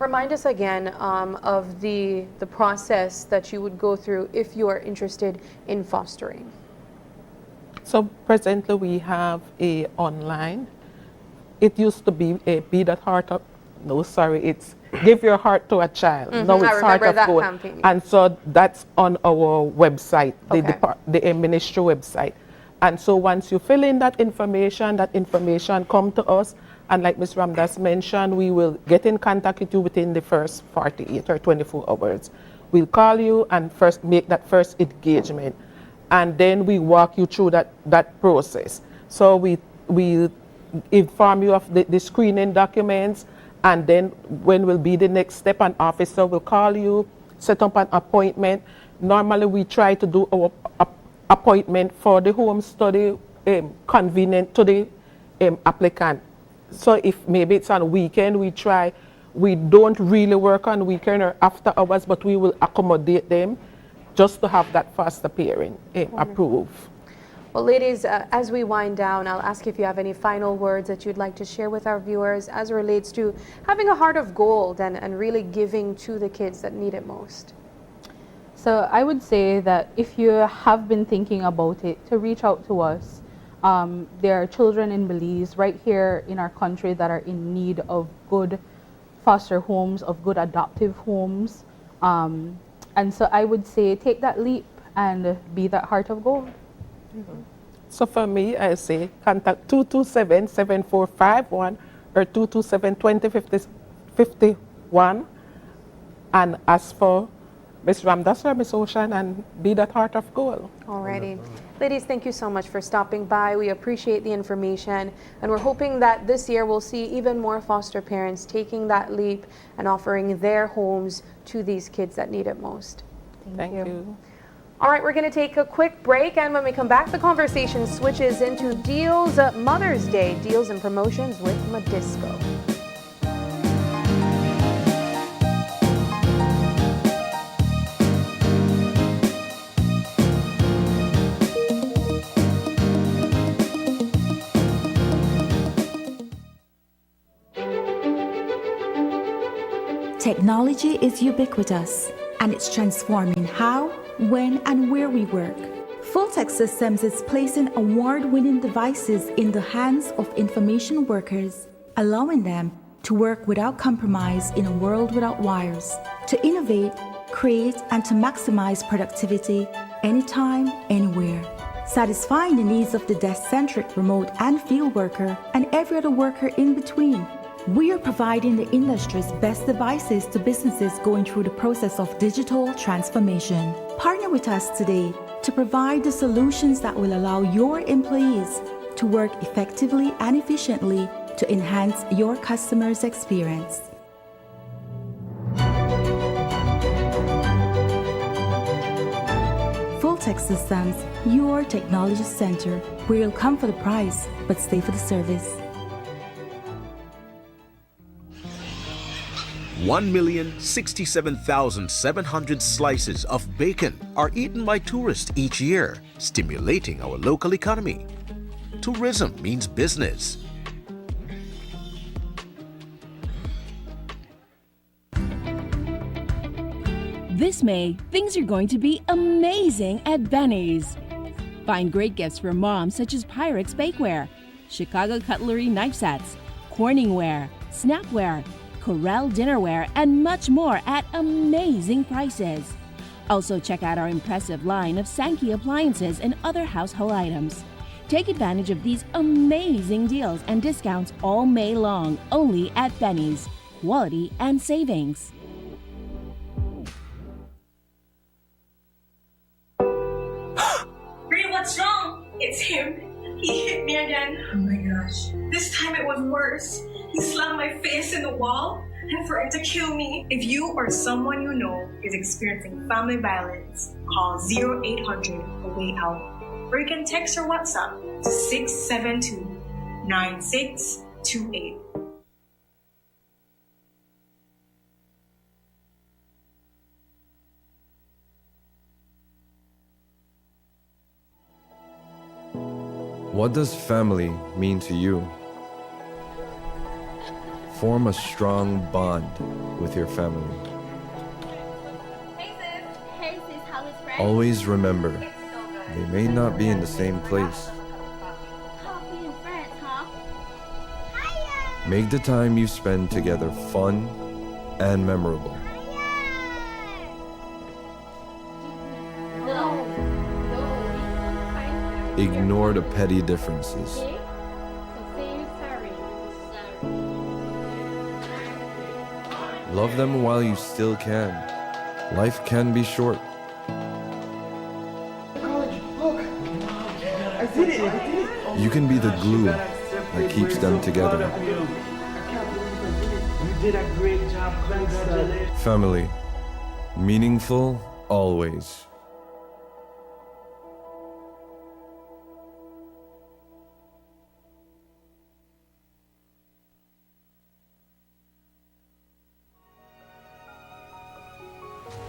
Remind us again of the process that you would go through if you are interested in fostering. So presently we have a online. It used to be a it's Give Your Heart to a Child. Now it's Heart of Gold. Campaign. And so that's on our website, the ministry website. And so once you fill in that information come to us. And like Ms. Ramdas mentioned, we will get in contact with you within the first 48 or 24 hours. We'll call you and first make that first engagement. And then we walk you through that process. So we inform you of the screening documents. And then when will be the next step, an officer will call you, set up an appointment. Normally we try to do our appointment for the home study convenient to the applicant. So if maybe it's on a weekend, we don't really work on weekend or after hours, but we will accommodate them just to have that foster parent approved. Well, ladies, as we wind down, I'll ask if you have any final words that you'd like to share with our viewers as it relates to having a heart of gold and really giving to the kids that need it most. So I would say that if you have been thinking about it, to reach out to us. There are children in Belize right here in our country that are in need of good foster homes, of good adoptive homes. And so I would say take that leap and be that heart of gold. So for me, I say contact 227-7451 or 227-2051 and ask for Miss Ram, that's where Miss Ocean and be that heart of gold. Alrighty. Ladies, thank you so much for stopping by. We appreciate the information, and we're hoping that this year we'll see even more foster parents taking that leap and offering their homes to these kids that need it most. Thank you. All right, we're going to take a quick break, and when we come back, the conversation switches into deals, Mother's Day deals and promotions with Modisco. Technology is ubiquitous, and it's transforming how, when, and where we work. Fulltech Systems is placing award-winning devices in the hands of information workers, allowing them to work without compromise in a world without wires, to innovate, create, and to maximize productivity anytime, anywhere, satisfying the needs of the desk-centric remote and field worker and every other worker in between. We are providing the industry's best devices to businesses going through the process of digital transformation. Partner with us today to provide the solutions that will allow your employees to work effectively and efficiently to enhance your customers' experience. Fulltech Systems, your technology center, where you'll come for the price but stay for the service. 1,067,700 slices of bacon are eaten by tourists each year, stimulating our local economy. Tourism means business. This May, things are going to be amazing at Benny's. Find great gifts for moms such as Pyrex Bakeware, Chicago Cutlery Knife Sets, Corningware, Snapware, Corel Dinnerware, and much more at amazing prices. Also check out our impressive line of Sankey appliances and other household items. Take advantage of these amazing deals and discounts all May long, only at Benny's. Quality and savings. Ray, what's wrong? It's him. He hit me again. Oh my gosh. This time it was worse. He slammed my face in the wall and threatened to kill me. If you or someone you know is experiencing family violence, call 0800-A-WAY-OUT. Or you can text or WhatsApp to 672-9628. What does family mean to you? Form a strong bond with your family. Hey sis, how is friends? Always remember, they may not be in the same place. Coffee and friends, huh? Make the time you spend together fun and memorable. Ignore the petty differences. Love them while you still can. Life can be short. Look! I did it! You can be the glue that keeps them together. You did a great job. Congratulations. Family. Meaningful always.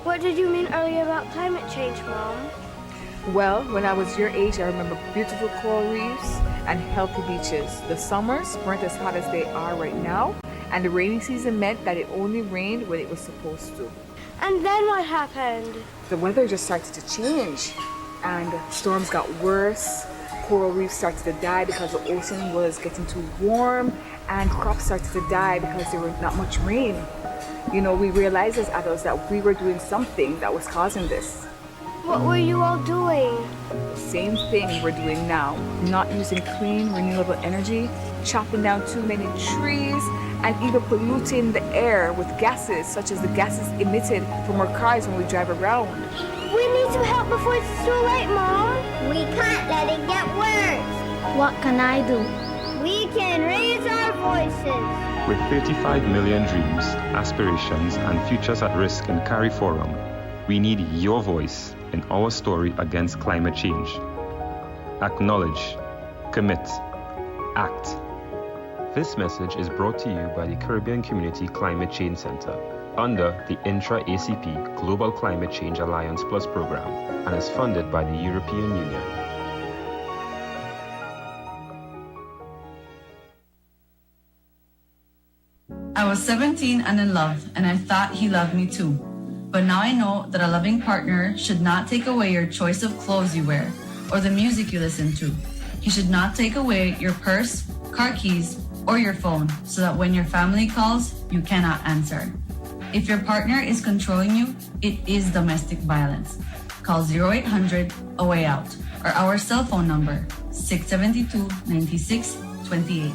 What did you mean earlier about climate change, Mom? Well, when I was your age, I remember beautiful coral reefs and healthy beaches. The summers weren't as hot as they are right now, and the rainy season meant that it only rained when it was supposed to. And then what happened? The weather just started to change, and storms got worse. Coral reefs started to die because the ocean was getting too warm, and crops started to die because there was not much rain. You know, we realized as adults that we were doing something that was causing this. What were you all doing? The same thing we're doing now. Not using clean, renewable energy, chopping down too many trees, and either polluting the air with gases such as the gases emitted from our cars when we drive around. We need to help before it's too late, Mom. We can't let it get worse. What can I do? We can raise our voices. With 35 million dreams, aspirations, and futures at risk in CARIFORUM, we need your voice in our story against climate change. Acknowledge, commit, act. This message is brought to you by the Caribbean Community Climate Change Center under the Intra-ACP Global Climate Change Alliance Plus program and is funded by the European Union. I was 17 and in love, and I thought he loved me too. But now I know that a loving partner should not take away your choice of clothes you wear or the music you listen to. He should not take away your purse, car keys, or your phone so that when your family calls, you cannot answer. If your partner is controlling you, it is domestic violence. Call 0800 A Way Out or our cell phone number 672-9628.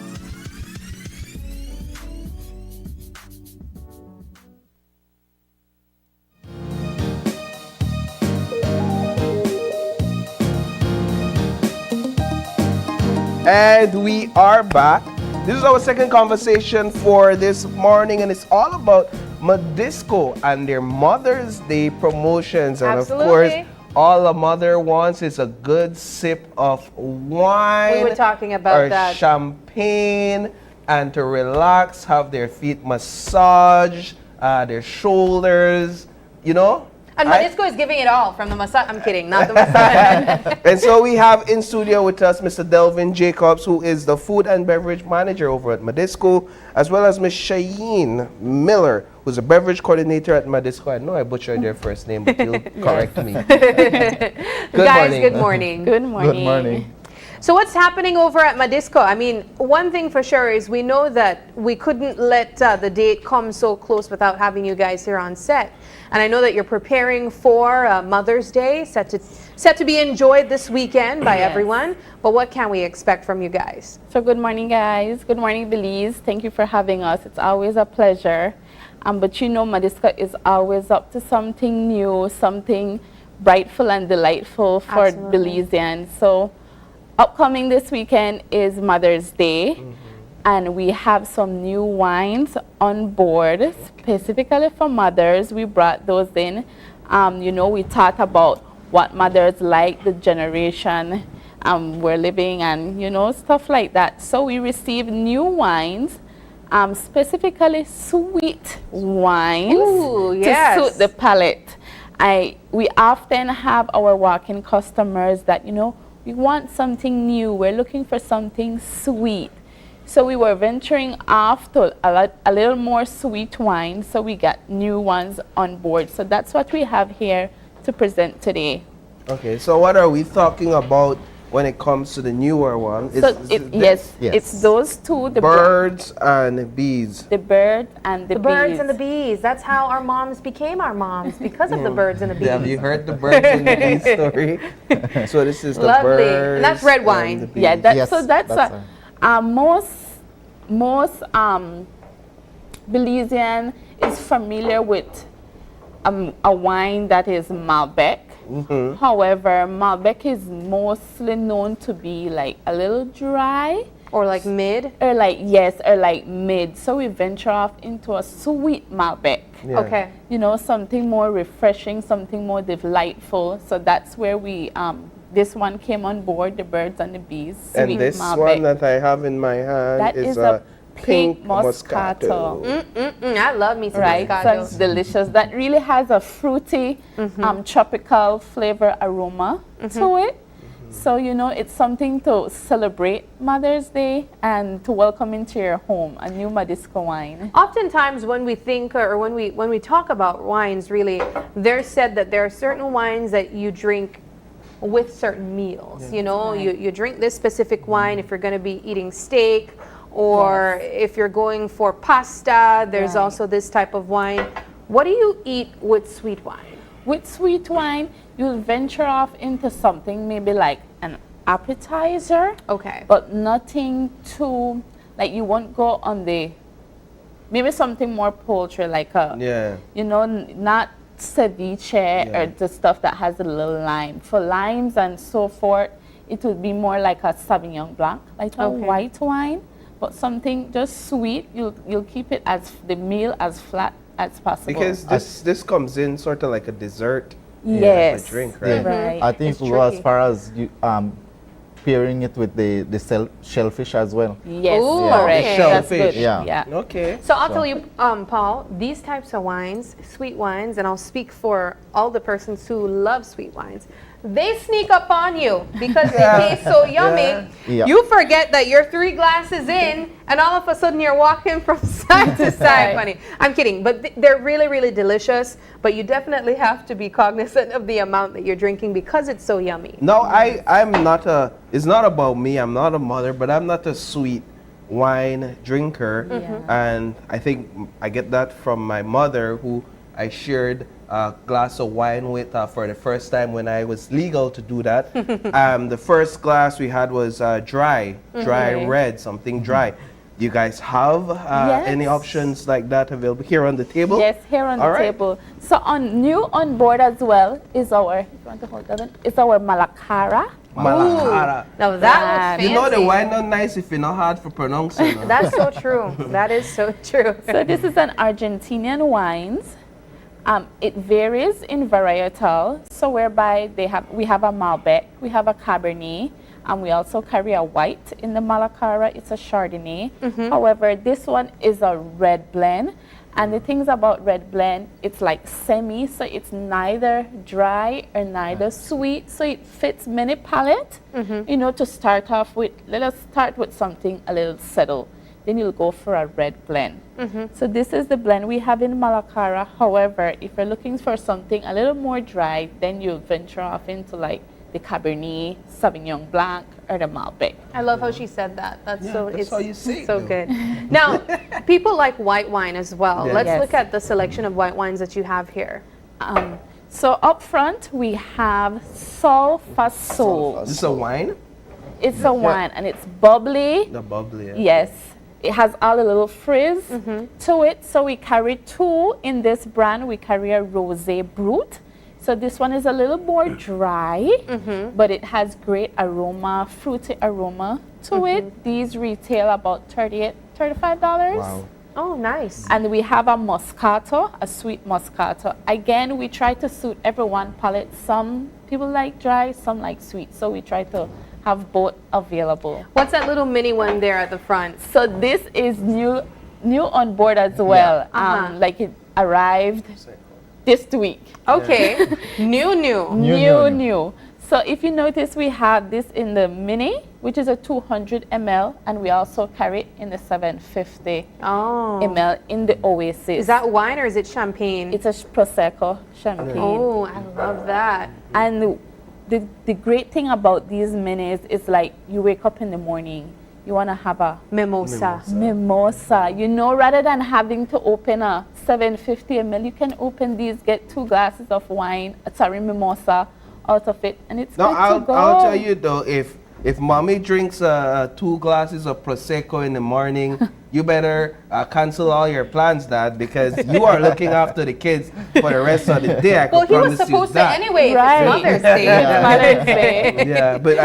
And we are back. This is our second conversation for this morning, and it's all about Madisco and their Mother's Day promotions. And Absolutely. Of course, all a mother wants is a good sip of wine. We were talking about or that. champagne, and to relax, have their feet massaged, their shoulders, you know. And Madisco is giving it all from the massage. I'm kidding, not the massage. And so we have in studio with us Mr. Delvin Jacobs, who is the food and beverage manager over at Madisco, as well as Ms. Cheyenne Miller, who's a beverage coordinator at Madisco. I know I butchered their first name, but you'll correct me. Guys, good morning. Good morning. Good morning. So what's happening over at Madisco? I mean, one thing for sure is we know that we couldn't let the date come so close without having you guys here on set. And I know that you're preparing for Mother's Day, set to be enjoyed this weekend by everyone. But what can we expect from you guys? So good morning, guys. Good morning, Belize. Thank you for having us. It's always a pleasure. But you know, Madisco is always up to something new, something brightful and delightful for Belizeans. So upcoming this weekend is Mother's Day. And we have some new wines on board, specifically for mothers. We brought those in. You know, we talked about what mothers like, the generation we're living, and, you know, stuff like that. So we received new wines, specifically sweet wines to suit the palate. We often have our walk-in customers that, you know, we want something new. We're looking for something sweet. So we were venturing off to a little more sweet wine, so we got new ones on board. So that's what we have here to present today. Okay, so what are we talking about when it comes to the newer one? Yes, it's those two. The birds and bees. The bird and the bees. The birds and the bees. That's how our moms became our moms, because of the birds and the bees. Have you heard the birds and the bees story? So this is the birds. And that's red wine. Yeah, most Belizean is familiar with a wine that is Malbec. However, Malbec is mostly known to be like a little dry. Or like mid? Or like mid. So we venture off into a sweet Malbec. Yeah. Okay. You know, something more refreshing, something more delightful. So that's where we this one came on board, the birds and the bees. And this Malbec. one that I have in my hand is a pink Moscato. I love me some Moscato. So it's delicious. That really has a fruity, tropical flavor aroma to it. So, you know, it's something to celebrate Mother's Day and to welcome into your home a new Madisco wine. Oftentimes when we think or when we talk about wines, really, there's said that there are certain wines that you drink with certain meals. You know, you drink this specific wine if you're going to be eating steak, or if you're going for pasta, there's also this type of wine. What do you eat with sweet wine? With sweet wine, you'll venture off into something maybe like an appetizer. Okay. But nothing too, like you won't go on the maybe something more poultry, like a, not ceviche or the stuff that has a little lime. For limes and so forth, it would be more like a Sauvignon Blanc, like a white wine, but something just sweet. You'll keep it as the meal as flat as possible. Because this comes in sort of like a dessert. Yes. A drink, right? I think we'll go as far as you, pairing it with the shellfish as well. Yes, Ooh, correct. okay. Shellfish. That's good. Yeah. Okay. So I'll tell you, Paul, these types of wines, sweet wines, and I'll speak for all the persons who love sweet wines, they sneak up on you because they taste so yummy. Yeah. You forget that you're 3 glasses in, and all of a sudden you're walking from side to side. Funny. I'm kidding, but they're really, really delicious. But you definitely have to be cognizant of the amount that you're drinking because it's so yummy. No, I'm not it's not about me. I'm not a mother, but I'm not a sweet wine drinker. And I think I get that from my mother, who I shared a glass of wine with for the first time when I was legal to do that. The first glass we had was dry red, something dry. Do you guys have any options like that available here on the table? Yes, here on the table. So new on board as well is our, if you want to hold that one, it's our Malacara. Malacara. Now that was You know the fancy. wine not nice if you're not hard for pronouncing. That's so true. That is so true. So this is an Argentinian wines. It varies in varietal, so whereby we have a Malbec, we have a Cabernet, and we also carry a white in the Malacara. It's a Chardonnay. However, this one is a red blend. And the things about red blend, it's like semi, so it's neither dry or neither sweet, so it fits many palate. You know, to start off with, let us start with something a little settled. Then you'll go for a red blend. So this is the blend we have in Malacara. However, if you're looking for something a little more dry, then you'll venture off into like the Cabernet, Sauvignon Blanc, or the Malbec. I love how she said that. That's that's how you say it, so though. good. Now, people like white wine as well. Yeah. Let's look at the selection of white wines that you have here. So up front, we have Sol Fasol. This is a wine? It's a wine, and it's bubbly. The bubbly. Yes. It has all the little frizz to it. So we carry 2 in this brand. We carry a Rosé Brut. So this one is a little more dry, but it has great aroma, fruity aroma to it. These retail about $35. Wow. Oh, nice. And we have a Moscato, a sweet Moscato. Again, we try to suit everyone palate. Some people like dry, some like sweet. So we try to have both available. What's that little mini one there at the front? So this is new on board as well. Like it arrived this week. Okay. New. So if you notice, we have this in the mini, which is a 200 ml, and we also carry it in the 750 ml in the Oasis. Is that wine or is it champagne? It's a Prosecco champagne. Oh, I love that. And the great thing about these minis is like you wake up in the morning, you want to have a mimosa. You know, rather than having to open a 750 ml, you can open these, get 2 glasses of wine, mimosa out of it, and it's good to go. I'll tell you though, if mommy drinks 2 glasses of Prosecco in the morning, you better cancel all your plans, Dad, because you are looking after the kids for the rest of the day. Well, he was supposed to anyway. Right. It's Mother's Day. Mother's Day. Yeah, but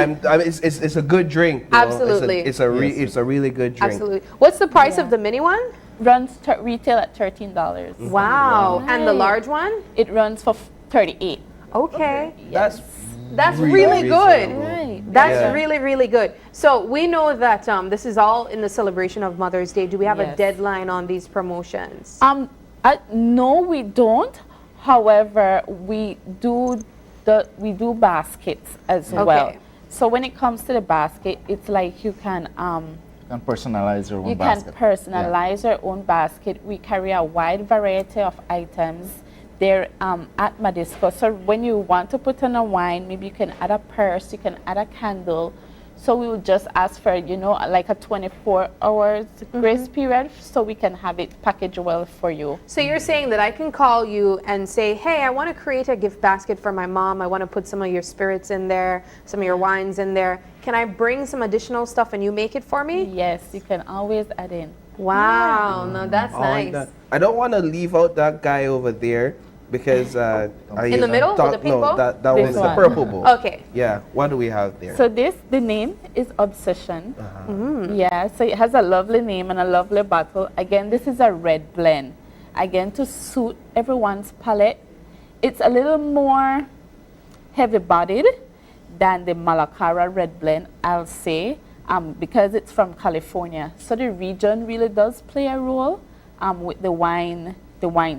it's a good drink. Absolutely. It's a really good drink. Absolutely. What's the price of the mini one? Runs retail at $13. Wow. And the large one? It runs for $38. Okay. That's really good. Right. That's really good. So we know that this is all in the celebration of Mother's Day. Do we have a deadline on these promotions? No, we don't. However, we do baskets as well. So when it comes to the basket, it's like you can personalize your own basket. You can personalize your own basket. We carry a wide variety of items. They're at Madisco. So when you want to put in a wine, maybe you can add a purse, you can add a candle. So we will just ask for, you know, like a 24 hours grace period so we can have it packaged well for you. So you're saying that I can call you and say, hey, I want to create a gift basket for my mom. I want to put some of your spirits in there, some of your wines in there. Can I bring some additional stuff and you make it for me? Yes, you can always add in Wow, no, that's I like nice. that. I don't want to leave out that guy over there because In the middle with the pink no, bow? that This was the one. purple bow. Okay. Yeah. What do we have there? So the name is Obsession. Yeah, so it has a lovely name and a lovely bottle. Again, this is a red blend. Again, to suit everyone's palate. It's a little more heavy-bodied than the Malacara red blend, I'll say, because it's from California. So the region really does play a role with the wine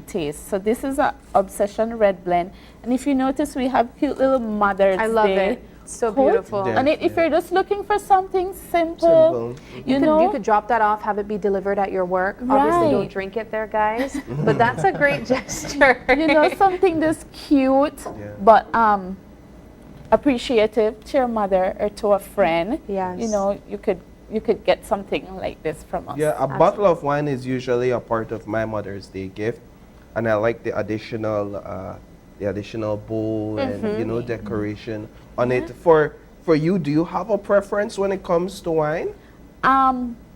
taste. So this is a Obsession red blend. And if you notice, we have cute little Mother's Day. I love it. So quote. beautiful. And if you're just looking for something simple, you could drop that off, have it be delivered at your work. Obviously, don't Right. drink it there, guys. But that's a great gesture. you know, something that's cute, but appreciative to your mother or to a friend. Yes. You know, you could get something like this from us. Yeah, a bottle of wine is usually a part of my Mother's Day gift, and I like the additional bowl and you know decoration on it. For you, do you have a preference when it comes to wine?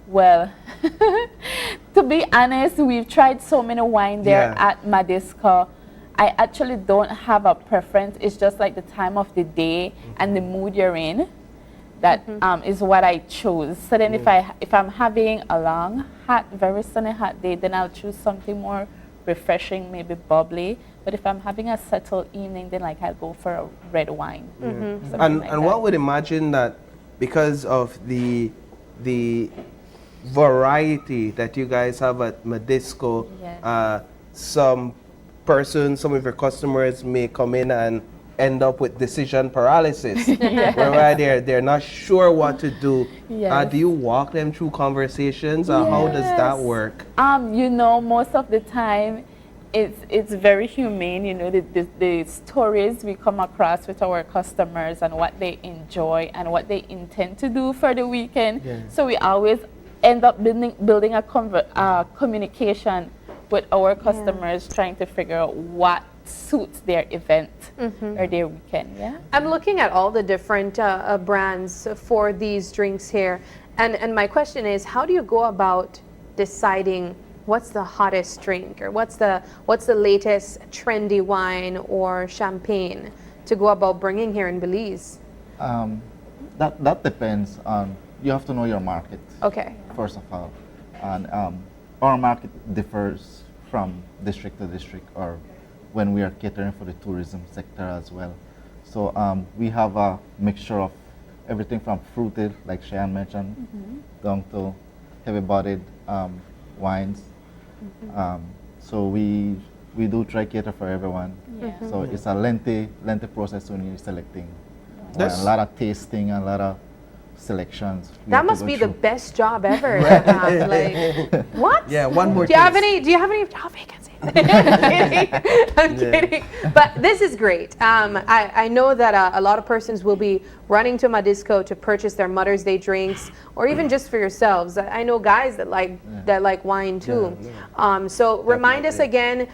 Well, to be honest, we've tried so many wine there at Madisco. I actually don't have a preference. It's just like the time of the day and the mood you're in. That is what I choose. So then if I'm having a long, hot, very sunny, hot day, then I'll choose something more refreshing, maybe bubbly. But if I'm having a settled evening, then like I'll go for a red wine. And one would imagine that because of the variety that you guys have at Madisco, some of your customers may come in and end up with decision paralysis, whereby they're not sure what to do. Do you walk them through conversations? How does that work? You know, most of the time, it's very humane. You know, the stories we come across with our customers and what they enjoy and what they intend to do for the weekend. So we always end up building a communication with our customers, trying to figure out what suits their event or their weekend. I'm looking at all the different brands for these drinks here, and my question is, how do you go about deciding what's the hottest drink or what's the latest trendy wine or champagne to go about bringing here in Belize? That depends on, you have to know your market. Okay. First of all, and our market differs from district to district, or when we are catering for the tourism sector as well. So we have a mixture of everything from fruited, like Cheyenne mentioned, down to heavy-bodied wines. So we do try cater for everyone. So it's a lengthy process when you're selecting. A lot of tasting and a lot of selections. That must be the best job ever. to have. Like, what? Yeah, one more. Do you have any vacancies? I'm kidding. But this is great. I know that a lot of persons will be running to Madisco to purchase their Mother's Day drinks, or even just for yourselves. I know guys that like wine too. So remind us again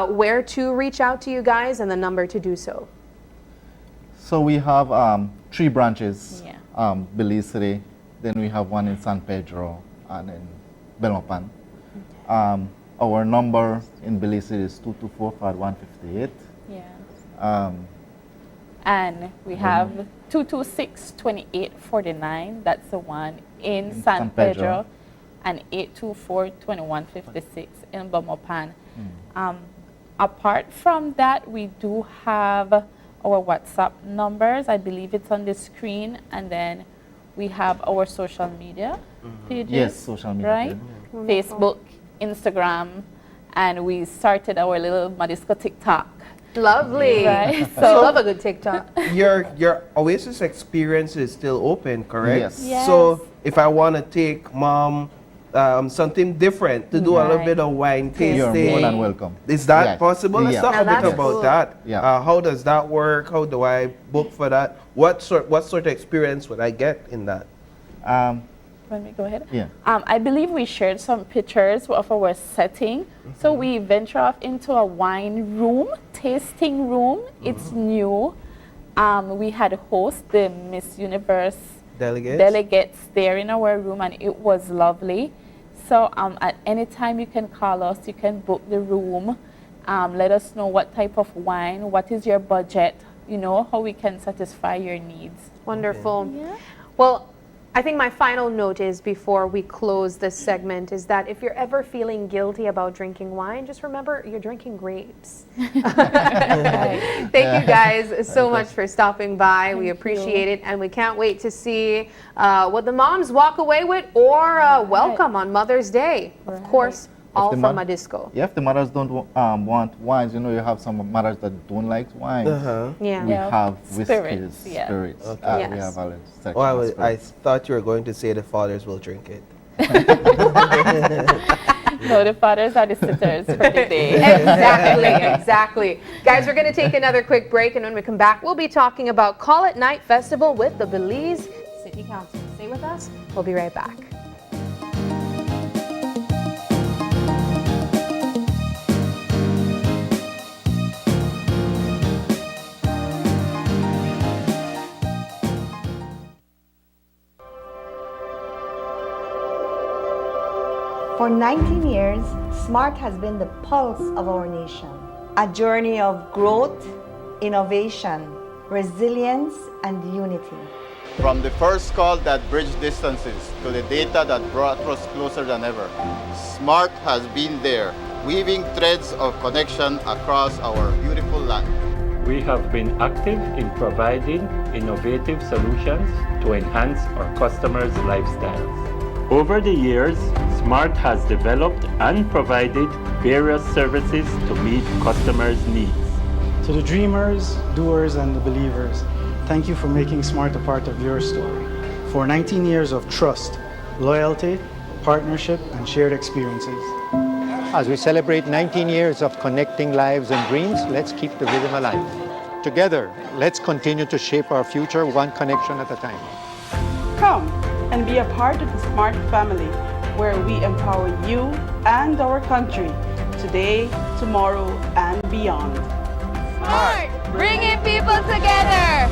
where to reach out to you guys and the number to do so. So we have 3 branches. Belize City, then we have one in San Pedro and in Belmopan. Our number in Belize City is 224-5158. And we have 226-2849. That's the one in San Pedro, and 824-2156 in Belmopan. Apart from that, we do have our WhatsApp numbers. I believe it's on the screen, and then we have our social media pages. Yes, social media. Right? Facebook, Instagram, and we started our little Madisco TikTok. Lovely. Right? So I love a good TikTok. Your Oasis experience is still open, correct? Yes. So if I want to take mom something different to do a little bit of wine tasting, you're more than welcome. Is that possible? Let's talk a bit about that. Yeah. How does that work? How do I book for that? What sort of experience would I get in that? Let me go ahead. Yeah. I believe we shared some pictures of our setting. So we venture off into a wine room, tasting room. It's new. We had host the Miss Universe delegates there in our room, and it was lovely. So at any time you can call us, you can book the room, let us know what type of wine, what is your budget, you know, how we can satisfy your needs. Wonderful. Yeah. Well, I think my final note is before we close this segment is that if you're ever feeling guilty about drinking wine, just remember you're drinking grapes. Thank you guys so much for stopping by. We appreciate it, and we can't wait to see what the moms walk away with or welcome on Mother's Day. Of course, all from Madisco. Yeah, if the mothers don't want wines, you know, you have some mothers that don't like wines. Yeah. We have whiskeys, Spirits. Yeah. spirits. Okay. We have a section Oh, of I spirits. thought you were going to say the fathers will drink it. No, the fathers are the sitters for the day. Exactly. Guys, we're going to take another quick break, and when we come back, we'll be talking about Call It Night Festival with the Belize City Council. Stay with us. We'll be right back. For 19 years, SMART has been the pulse of our nation. A journey of growth, innovation, resilience, and unity. From the first call that bridged distances to the data that brought us closer than ever, SMART has been there, weaving threads of connection across our beautiful land. We have been active in providing innovative solutions to enhance our customers' lifestyles. Over the years, SMART has developed and provided various services to meet customers' needs. To the dreamers, doers, and the believers, thank you for making SMART a part of your story. For 19 years of trust, loyalty, partnership, and shared experiences. As we celebrate 19 years of connecting lives and dreams, let's keep the rhythm alive. Together, let's continue to shape our future one connection at a time. Come and be a part of the SMART family, where we empower you and our country today, tomorrow, and beyond. SMART, bringing people together.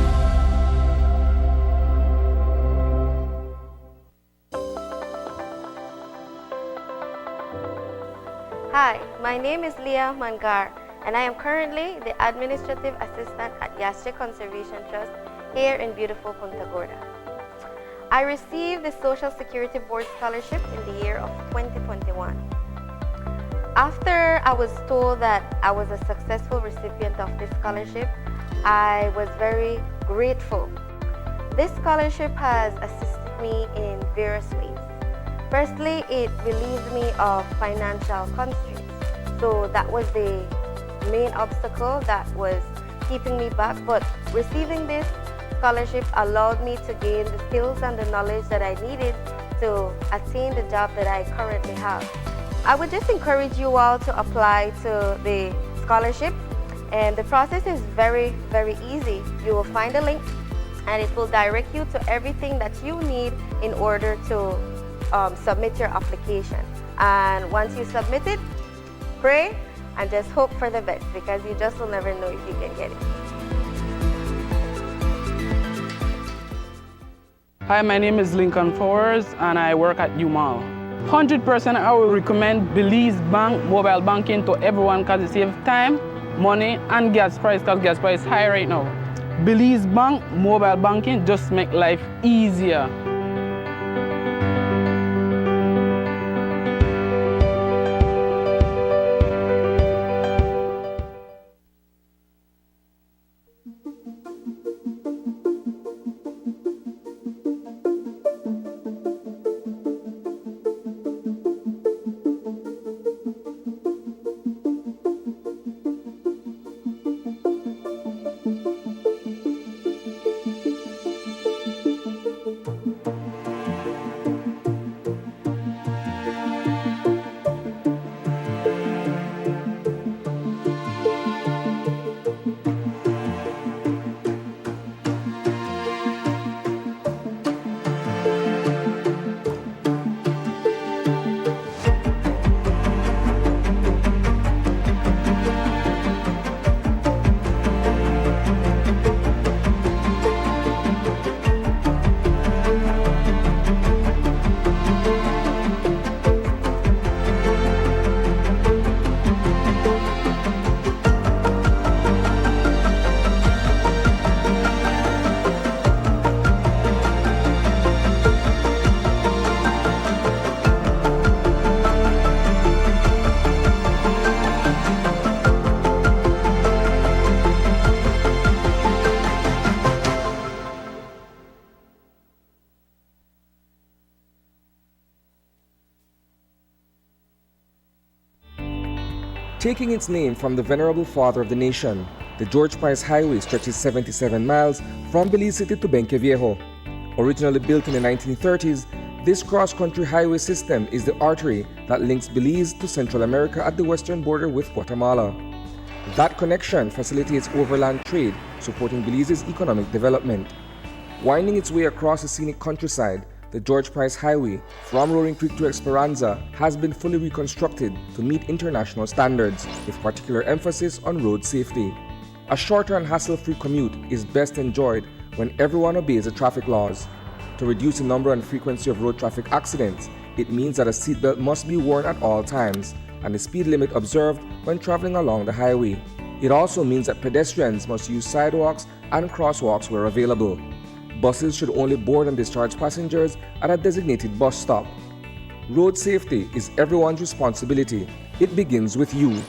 Hi, my name is Leah Mangar, and I am currently the Administrative Assistant at Yasche Conservation Trust here in beautiful Punta Gorda. I received the Social Security Board Scholarship in the year of 2021. After I was told that I was a successful recipient of this scholarship, I was very grateful. This scholarship has assisted me in various ways. Firstly, it relieved me of financial constraints. So that was the main obstacle that was keeping me back. But receiving this scholarship allowed me to gain the skills and the knowledge that I needed to attain the job that I currently have. I would just encourage you all to apply to the scholarship, and the process is very, very easy. You will find a link and it will direct you to everything that you need in order to submit your application. And once you submit it, pray and just hope for the best, because you just will never know if you can get it. Hi, my name is Lincoln Powers, and I work at UMAL. 100% I will recommend Belize Bank mobile banking to everyone, because it saves time, money, and gas price, because gas price is high right now. Belize Bank mobile banking just make life easier. Taking its name from the venerable father of the nation, the George Price Highway stretches 77 miles from Belize City to Benque Viejo. Originally built in the 1930s, this cross-country highway system is the artery that links Belize to Central America at the western border with Guatemala. That connection facilitates overland trade, supporting Belize's economic development. Winding its way across the scenic countryside, the George Price Highway from Roaring Creek to Esperanza has been fully reconstructed to meet international standards, with particular emphasis on road safety. A shorter and hassle-free commute is best enjoyed when everyone obeys the traffic laws. To reduce the number and frequency of road traffic accidents, it means that a seatbelt must be worn at all times and the speed limit observed when traveling along the highway. It also means that pedestrians must use sidewalks and crosswalks where available. Buses should only board and discharge passengers at a designated bus stop. Road safety is everyone's responsibility. It begins with you.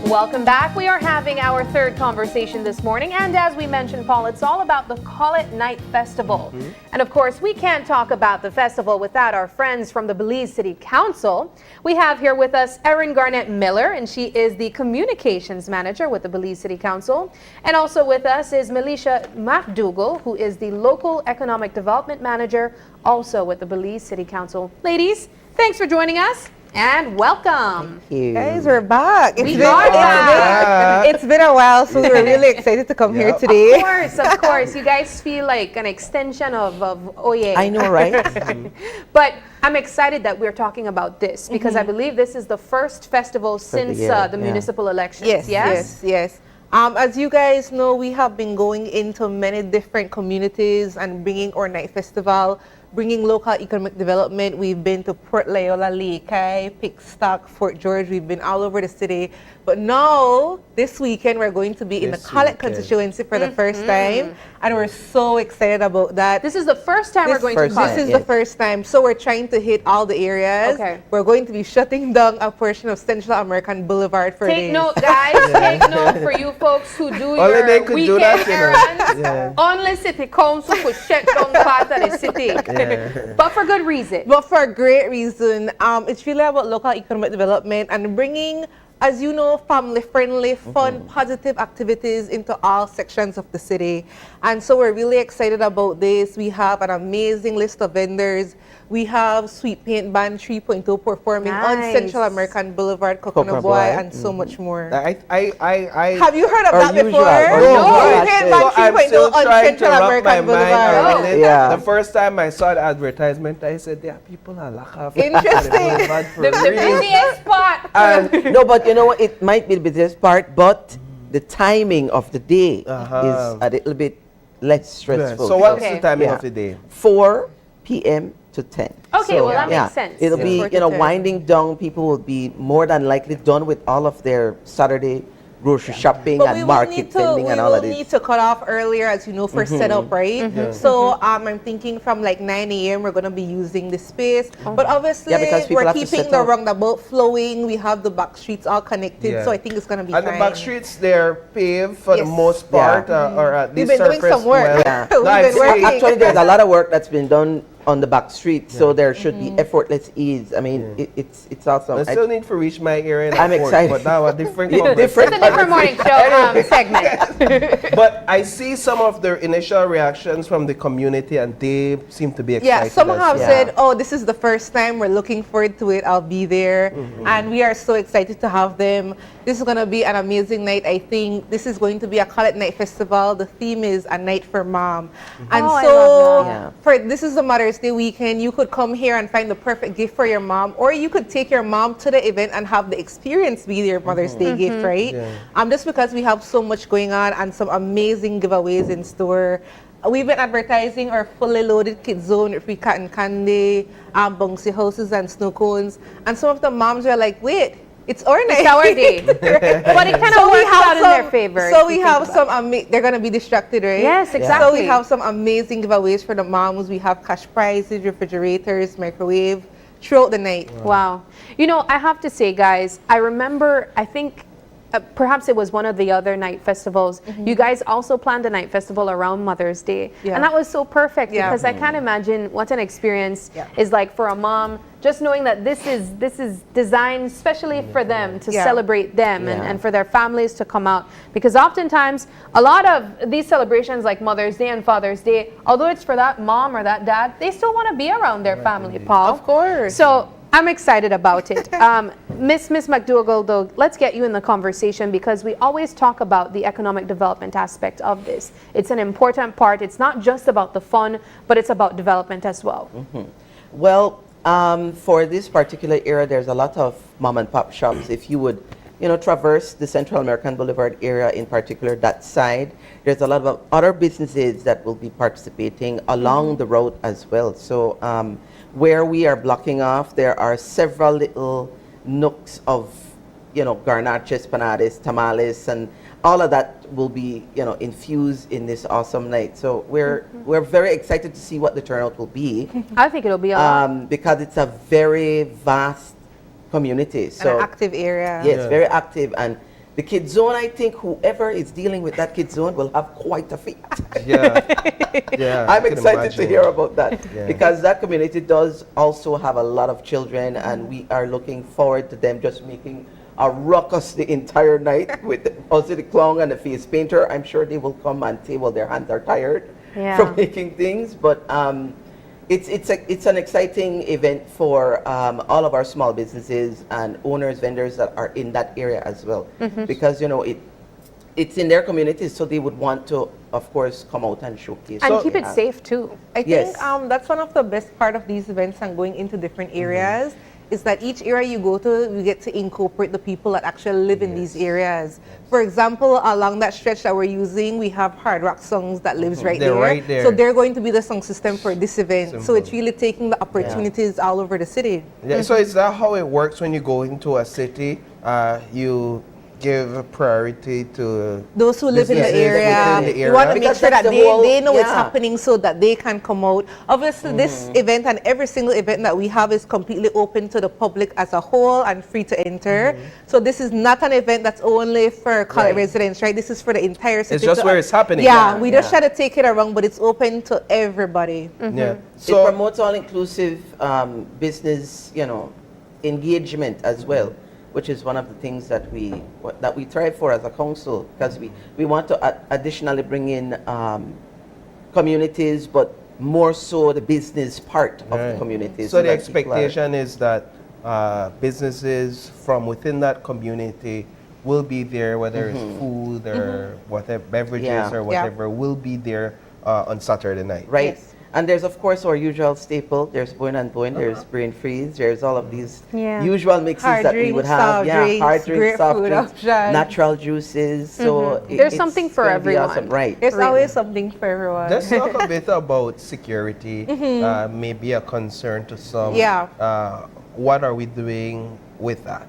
Welcome back. We are having our third conversation this morning, and as we mentioned, Paul, it's all about the Call It Night Festival. And of course, we can't talk about the festival without our friends from the Belize City Council. We have here with us Erin Garnett Miller, and she is the Communications Manager with the Belize City Council. And also with us is Melisha MacDougall, who is the Local Economic Development Manager, also with the Belize City Council. Ladies, thanks for joining us. And welcome. Thank you. Guys, we're back. It's been a while, so we're really excited to come here today. Of course. You guys feel like an extension of Oye. I know, right? But I'm excited that we're talking about this because I believe this is the first festival since the municipal elections. Yes. As you guys know, we have been going into many different communities and bringing our night festival, bringing local economic development. We've been to Port Loyola, Leakai, Pickstock, Fort George. We've been all over the city. But now, this weekend, we're going to be in the Collett constituency for the first time. And we're so excited about that. This is the first time we're going to Collett. This is the first time. So we're trying to hit all the areas. Okay. We're going to be shutting down a portion of Central American Boulevard for Take days. note, guys. Take note for you folks who do your weekend errands. Only City Council could shut down part of the city. But for good reason. But for a great reason. It's really about local economic development and bringing, as you know, family-friendly, fun, positive activities into all sections of the city. And so we're really excited about this. We have an amazing list of vendors. We have Sweet Paint Band 3.0 performing on Central American Boulevard, Coconut Boy, and so much more. Have you heard of that before? No. Sweet Paint Band 3.0 on Central American Boulevard. The first time I saw the advertisement, I said, "Yeah, people are locked up." Interesting. The busiest spot. No, but you know what? It might be the busiest part, but the timing of the day is a little bit less stressful. So what's the timing of the day? 4 p.m. to 10. Okay, well that makes sense. It'll be, winding down. People will be more than likely done with all of their Saturday grocery shopping and market tending and all of this. We will need to cut off earlier, as you know, for setup, right? So I'm thinking from like 9 a.m. we're going to be using the space. But obviously, we're keeping the roundabout flowing. We have the back streets all connected, so I think it's going to be fine. And the back streets, they're paved for the most part, or at least we've been doing some work. Actually, there's a lot of work that's been done on the back street, so there should be effortless ease. I mean, it's awesome. I still need to reach my area. I'm excited. But now a different It's a different morning show segment. But I see some of their initial reactions from the community, and they seem to be excited. Yeah, some have said, "Oh, this is the first time. We're looking forward to it. I'll be there," and we are so excited to have them. This is going to be an amazing night. I think this is going to be a Call It Night Festival. The theme is A Night for Mom, and for this is the Mother's Day weekend. You could come here and find the perfect gift for your mom, or you could take your mom to the event and have the experience be your Mother's Day gift, right? Just because we have so much going on and some amazing giveaways in store. We've been advertising our fully loaded kids zone, free cotton candy, bouncy houses and snow cones, and some of the moms are like, "Wait, it's our night. It's our day." But it kind of works out in their favor. So we have some, they're going to be distracted, right? Yes, exactly. So we have some amazing giveaways for the moms. We have cash prizes, refrigerators, microwave, throughout the night. Wow. You know, I have to say, guys, I remember, I think, perhaps it was one of the other night festivals. You guys also planned a night festival around Mother's Day. Yeah. And that was so perfect Yeah. because I can't imagine what an experience is like for a mom, just knowing that this is designed specially for them, to Yeah. celebrate them Yeah. and for their families to come out. Because oftentimes, a lot of these celebrations like Mother's Day and Father's Day, although it's for that mom or that dad, they still want to be around their family, Paul. Of course. So I'm excited about it. Miss McDougall, though, let's get you in the conversation because we always talk about the economic development aspect of this. It's an important part. It's not just about the fun, but it's about development as well. Well, for this particular area, there's a lot of mom and pop shops. If you would, traverse the Central American Boulevard area, in particular that side, there's a lot of other businesses that will be participating along the road as well. So where we are blocking off, there are several little nooks of, garnaches, panades, tamales, and all of that will be, infused in this awesome night. So we're very excited to see what the turnout will be. I think it'll be a lot. Because it's a very vast community. So an active area. Yes, very active. And the Kid Zone, I think whoever is dealing with that Kid Zone will have quite a feat. Yeah, I'm I can excited to imagine. hear about that Yeah. because that community does also have a lot of children, and we are looking forward to them just making a ruckus the entire night with also the clown and the face painter. I'm sure they will come and say, well, their hands are tired from making things, but it's an exciting event for all of our small businesses and owners, vendors that are in that area as well, because it's in their communities, so they would want to, of course, come out and showcase. And keep it safe too. I think that's one of the best part of these events and going into different areas is that each area you go to, you get to incorporate the people that actually live in these areas. For example, along that stretch that we're using, we have Hard Rock Songs that lives right They're there. right there. So they're going to be the song system for this event. So Simple. it's really taking the opportunities all over the city. Yeah, so is that how it works when you go into a city? You give priority to those who live in the businesses area. within the You want to make Because sure that that's the they whole- know it's yeah. happening so that they can come out. Obviously, this event and every single event that we have is completely open to the public as a whole and free to enter. So this is not an event that's only for college residents, right? This is for the entire city. It's just So, where it's happening. Yeah, we just try to take it around, but it's open to everybody. Yeah. It So promotes all-inclusive business, engagement as well, which is one of the things that we thrive for as a council, because we want to additionally bring in communities, but more so the business part of the community. So the that people are- expectation is that businesses from within that community will be there, whether it's food or whatever, beverages Yeah. or whatever, will be there on Saturday night. Right. And there's, of course, our usual staple. There's Boin and Boin, there's Brain Freeze, there's all of these usual mixes Hard that we would drinks, have. soft drinks, hard drinks, great soft food drinks, options. natural juices. So There's it's something for gonna be everyone. awesome. Right. There's always something for everyone. Let's talk a bit about security, maybe a concern to some. Yeah. What are we doing with that?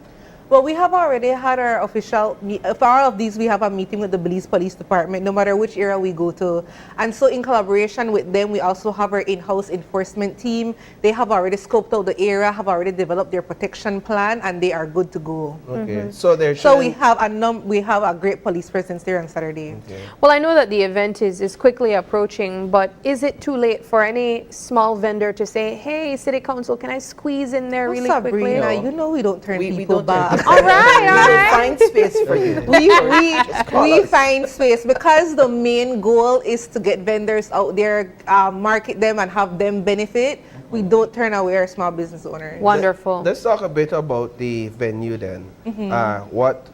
Well, we have already had our official, for all of these, we have a meeting with the Belize Police Department, no matter which area we go to. And so in collaboration with them, we also have our in-house enforcement team. They have already scoped out the area, have already developed their protection plan, and they are good to go. Okay. So there's So we have a great police presence there on Saturday. Well, I know that the event is quickly approaching, but is it too late for any small vendor to say, hey, City Council, can I squeeze in there really quickly? Sabrina, you know we don't turn We people don't turn back. people All right, all right. Find space for you. We find space because the main goal is to get vendors out there, market them and have them benefit. We don't turn away our small business owners. Wonderful. Let's talk a bit about the venue then. What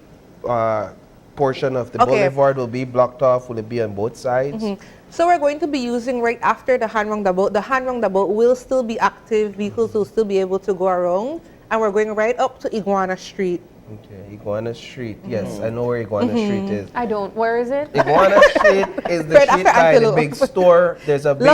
portion of the boulevard will be blocked off? Will it be on both sides? So we're going to be using right after the hand roundabout. The hand roundabout will still be active. Vehicles will still be able to go around. And we're going right up to Iguana Street. Okay, Iguana Street. Yes, I know where Iguana Street is. I don't. Where is it? Iguana Street is the Right street after by the Antelope. big store. There's a big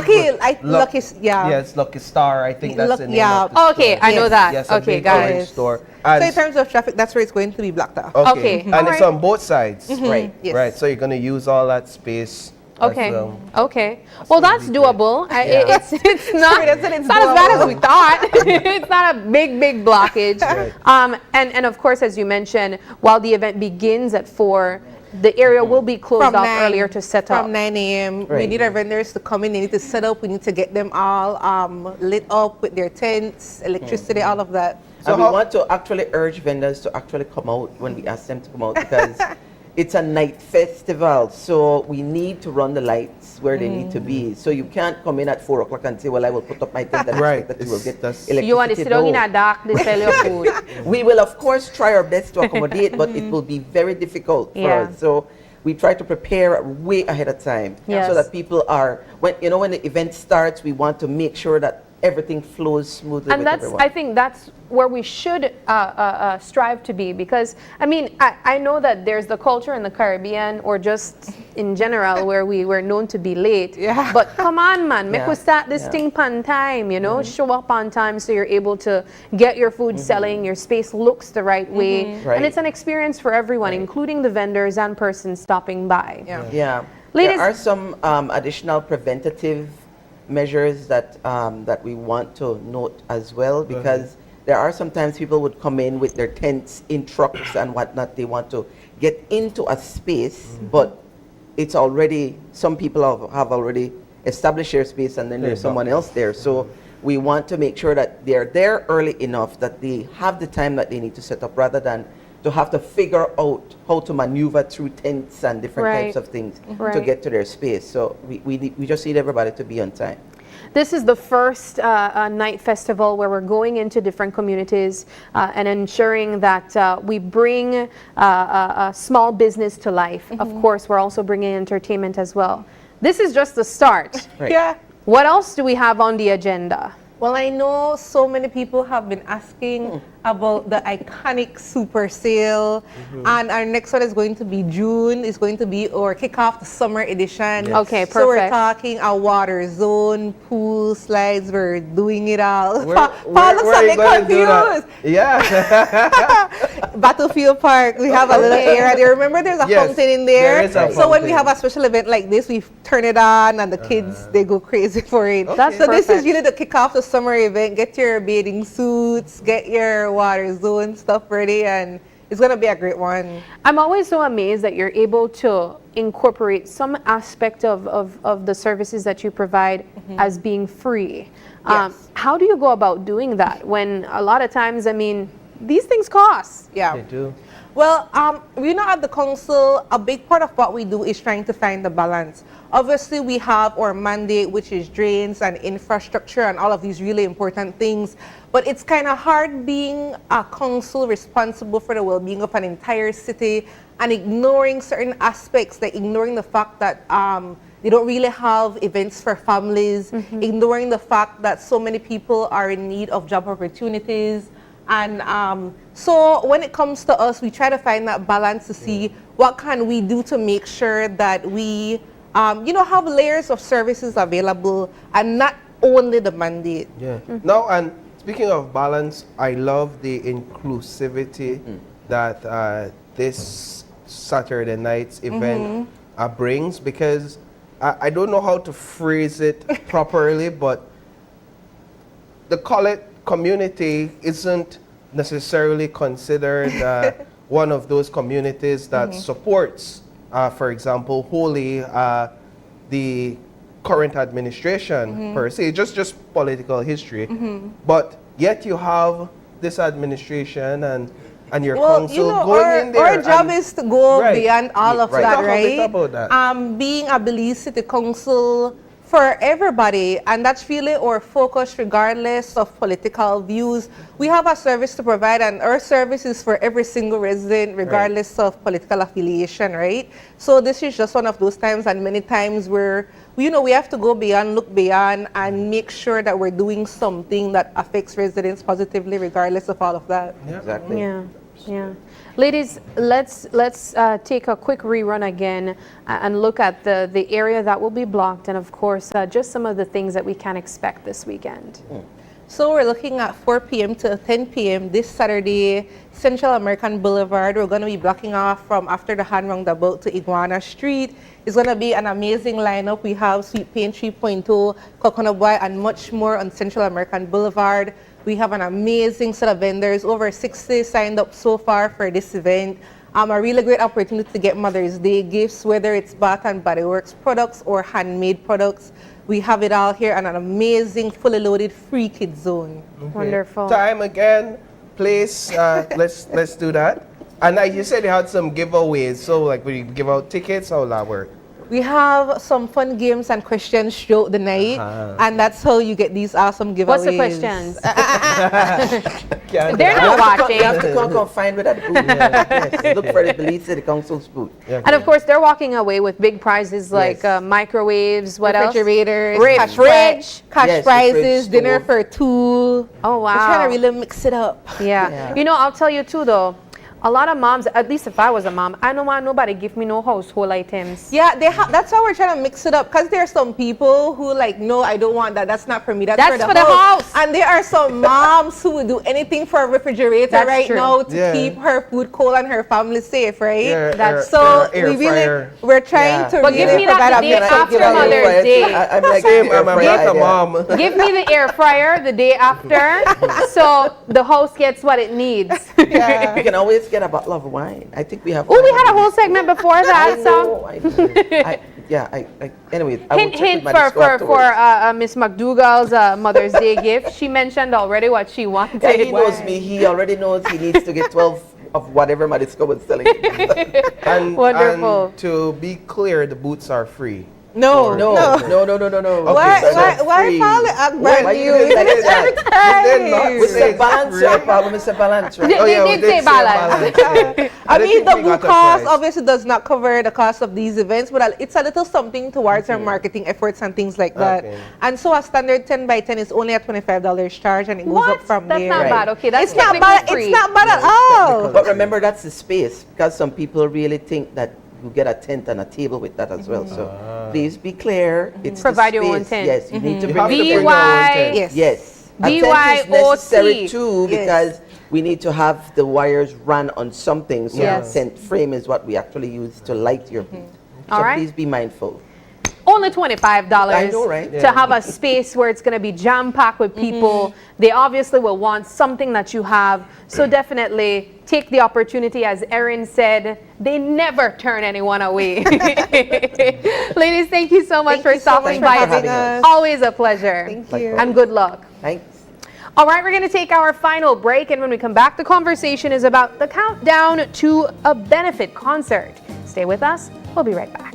Lucky, yeah. Yes, Lucky Star. I think that's the name yeah. of the Okay, store. I know that. Yes, a Okay, big orange guys. store. So And in terms of traffic, that's where it's going to be blocked off. okay. Okay. And All it's right. on both sides. Right. Yes. Right. So you're going to use all that space Okay. well. Okay. Well, that's doable. Yeah. It's not as bad as we thought. It's not a big blockage. And of course, as you mentioned, while the event begins at 4, the area will be closed off earlier to set up. From 9 a.m. We Right. need our vendors to come in. They need to set up. We need to get them all lit up with their tents, electricity, all of that. And we want to actually urge vendors to actually come out when we ask them to come out, because it's a night festival, so we need to run the lights where they need to be. So you can't come in at 4 o'clock and say, well, I will put up my tent and Right. expect that you will get electricity. You want to sit down in a dark, they sell your food. We will, of course, try our best to accommodate, but it will be very difficult for Yeah. us. So we try to prepare way ahead of time, Yes. so that people are, when the event starts, we want to make sure that everything flows smoothly And with that's, everyone. I think that's where we should strive to be, because I mean, I know that there's the culture in the Caribbean, or just in general, where we were known to be late. Yeah. But come on, man, make Yeah. we start this Yeah. thing on time, show up on time so you're able to get your food selling, your space looks the right way. Right. And it's an experience for everyone, including the vendors and persons stopping by. Yeah. Ladies- There are some additional preventative measures that that we want to note as well, because there are sometimes people would come in with their tents in trucks and whatnot. They want to get into a space, but it's already, some people have already established their space, and then there's someone else there. So we want to make sure that they're there early enough that they have the time that they need to set up, rather than to have to figure out how to maneuver through tents and different Right. types of things to Right. get to their space. So we just need everybody to be on time. This is the first night festival where we're going into different communities and ensuring that we bring a small business to life. Of course, we're also bringing entertainment as well. This is just the start. Right. Yeah. What else do we have on the agenda? Well, I know so many people have been asking about the iconic super sale, and our next one is going to be June. It's going to be our kickoff the summer edition. Yes. Okay, So we're perfect. talking a water zone, pool, slides. We're doing it all. Where- Paul looks where a are you bit gonna do that? confused. Yeah. Battlefield Park, we have a little area there. Remember, there's a Yes, fountain in there. there is a So when we fountain. have a special event like this, we turn it on, and the kids they go crazy for it. That's so this is perfect. really the kick off the summer event. Get your bathing suits, get your water zone stuff ready, and it's gonna be a great one. I'm always so amazed that you're able to incorporate some aspect of the services that you provide as being free. How do you go about doing that when a lot of times, I mean, these things cost? Yeah. They do. Well, we know at the council, a big part of what we do is trying to find the balance. Obviously, we have our mandate, which is drains and infrastructure and all of these really important things. But it's kind of hard being a council responsible for the well-being of an entire city and ignoring certain aspects, like ignoring the fact that they don't really have events for families, ignoring the fact that so many people are in need of job opportunities. And so when it comes to us, we try to find that balance to see what can we do to make sure that we, have layers of services available and not only the mandate. Yeah. Now, and speaking of balance, I love the inclusivity that this Saturday night's event brings, because I don't know how to phrase it properly, but the Collet community isn't necessarily considered one of those communities that supports, for example, wholly the current administration per se, just political history. But yet you have this administration and your council going in there. Our job and- is to go Right. beyond all of Right. that, Talk a bit right? about that. Being a Belize City Council for everybody, and that's really our focus regardless of political views. We have a service to provide, and our service is for every single resident regardless of political affiliation, right? So this is just one of those times, and many times where we have to go beyond, look beyond, and make sure that we're doing something that affects residents positively regardless of all of that. Exactly. Yeah. Ladies, let's take a quick rerun again and look at the area that will be blocked, and of course, just some of the things that we can expect this weekend. So we're looking at 4 p.m. to 10 p.m. this Saturday, Central American Boulevard. We're going to be blocking off from after the hand roundabout to Iguana Street. It's going to be an amazing lineup. We have Sweet Pain 3.0, Coconut Boy, and much more on Central American Boulevard. We have an amazing set of vendors. Over 60 signed up so far for this event. A really great opportunity to get Mother's Day gifts, whether it's Bath and Body Works products or handmade products. We have it all here and an amazing, fully loaded free kids zone. Okay. Wonderful. Time again, place. Let's do that. And you said you had some giveaways. So like, we give out tickets. How will that work? We have some fun games and questions throughout the night, and that's how you get these awesome giveaways. What's the questions? They're They're not watching. You have to come and find with that booth. Yes. Look for the Belize City Council's booth. And of course, they're walking away with big prizes like microwaves, what else? Refrigerators, Fridge. cash prizes, dinner for two. Oh, wow. We're trying to really mix it up. Yeah. You know, I'll tell you too, though. A lot of moms, at least if I was a mom, I don't want nobody give me no household items. Yeah, that's why we're trying to mix it up. Because there are some people who like, no, I don't want that. That's not for me. That's for the house. And there are some moms who would do anything for a refrigerator now to keep her food cold and her family safe, right? We're trying to. But give me that the day after Mother's Day. I'm like, I'm not a mom. Give me the air fryer the day after, so the house gets what it needs. You can always get a bottle of wine. I think we have. Oh, we had a whole segment before that. Anyway, hint for Miss McDougall's Mother's Day gift. She mentioned already what she wanted. Yeah, he knows me. He already knows he needs to get 12 of whatever Mariska was selling. Wonderful. And to be clear, the boots are free. No. Okay, Why call it brand new? It's a balance right problem. It's a balance right. They did say balance. I mean, the boot cost obviously does not cover the cost of these events, but it's a little something towards our marketing efforts and things like that. And so a standard 10 by 10 is only a $25 charge, and it goes up from there. That's not bad. Okay, that's it's not bad. It's not bad at all. But remember, that's the space, because some people really think that you get a tent and a table with that as well. So please be clear. It's provide the your own space. tent. Yes, you need to bring Yes. A tent is necessary too, because we need to have the wires run on something. So the tent frame is what we actually use to light your booth. So please be mindful. Only $25 I know, right? to have a space where it's going to be jam-packed with people. They obviously will want something that you have. So definitely take the opportunity. As Erin said, they never turn anyone away. Ladies, thank you so much for stopping by. It's always a pleasure. Thank you. And good luck. Thanks. All right, we're going to take our final break. And when we come back, the conversation is about the countdown to a benefit concert. Stay with us. We'll be right back.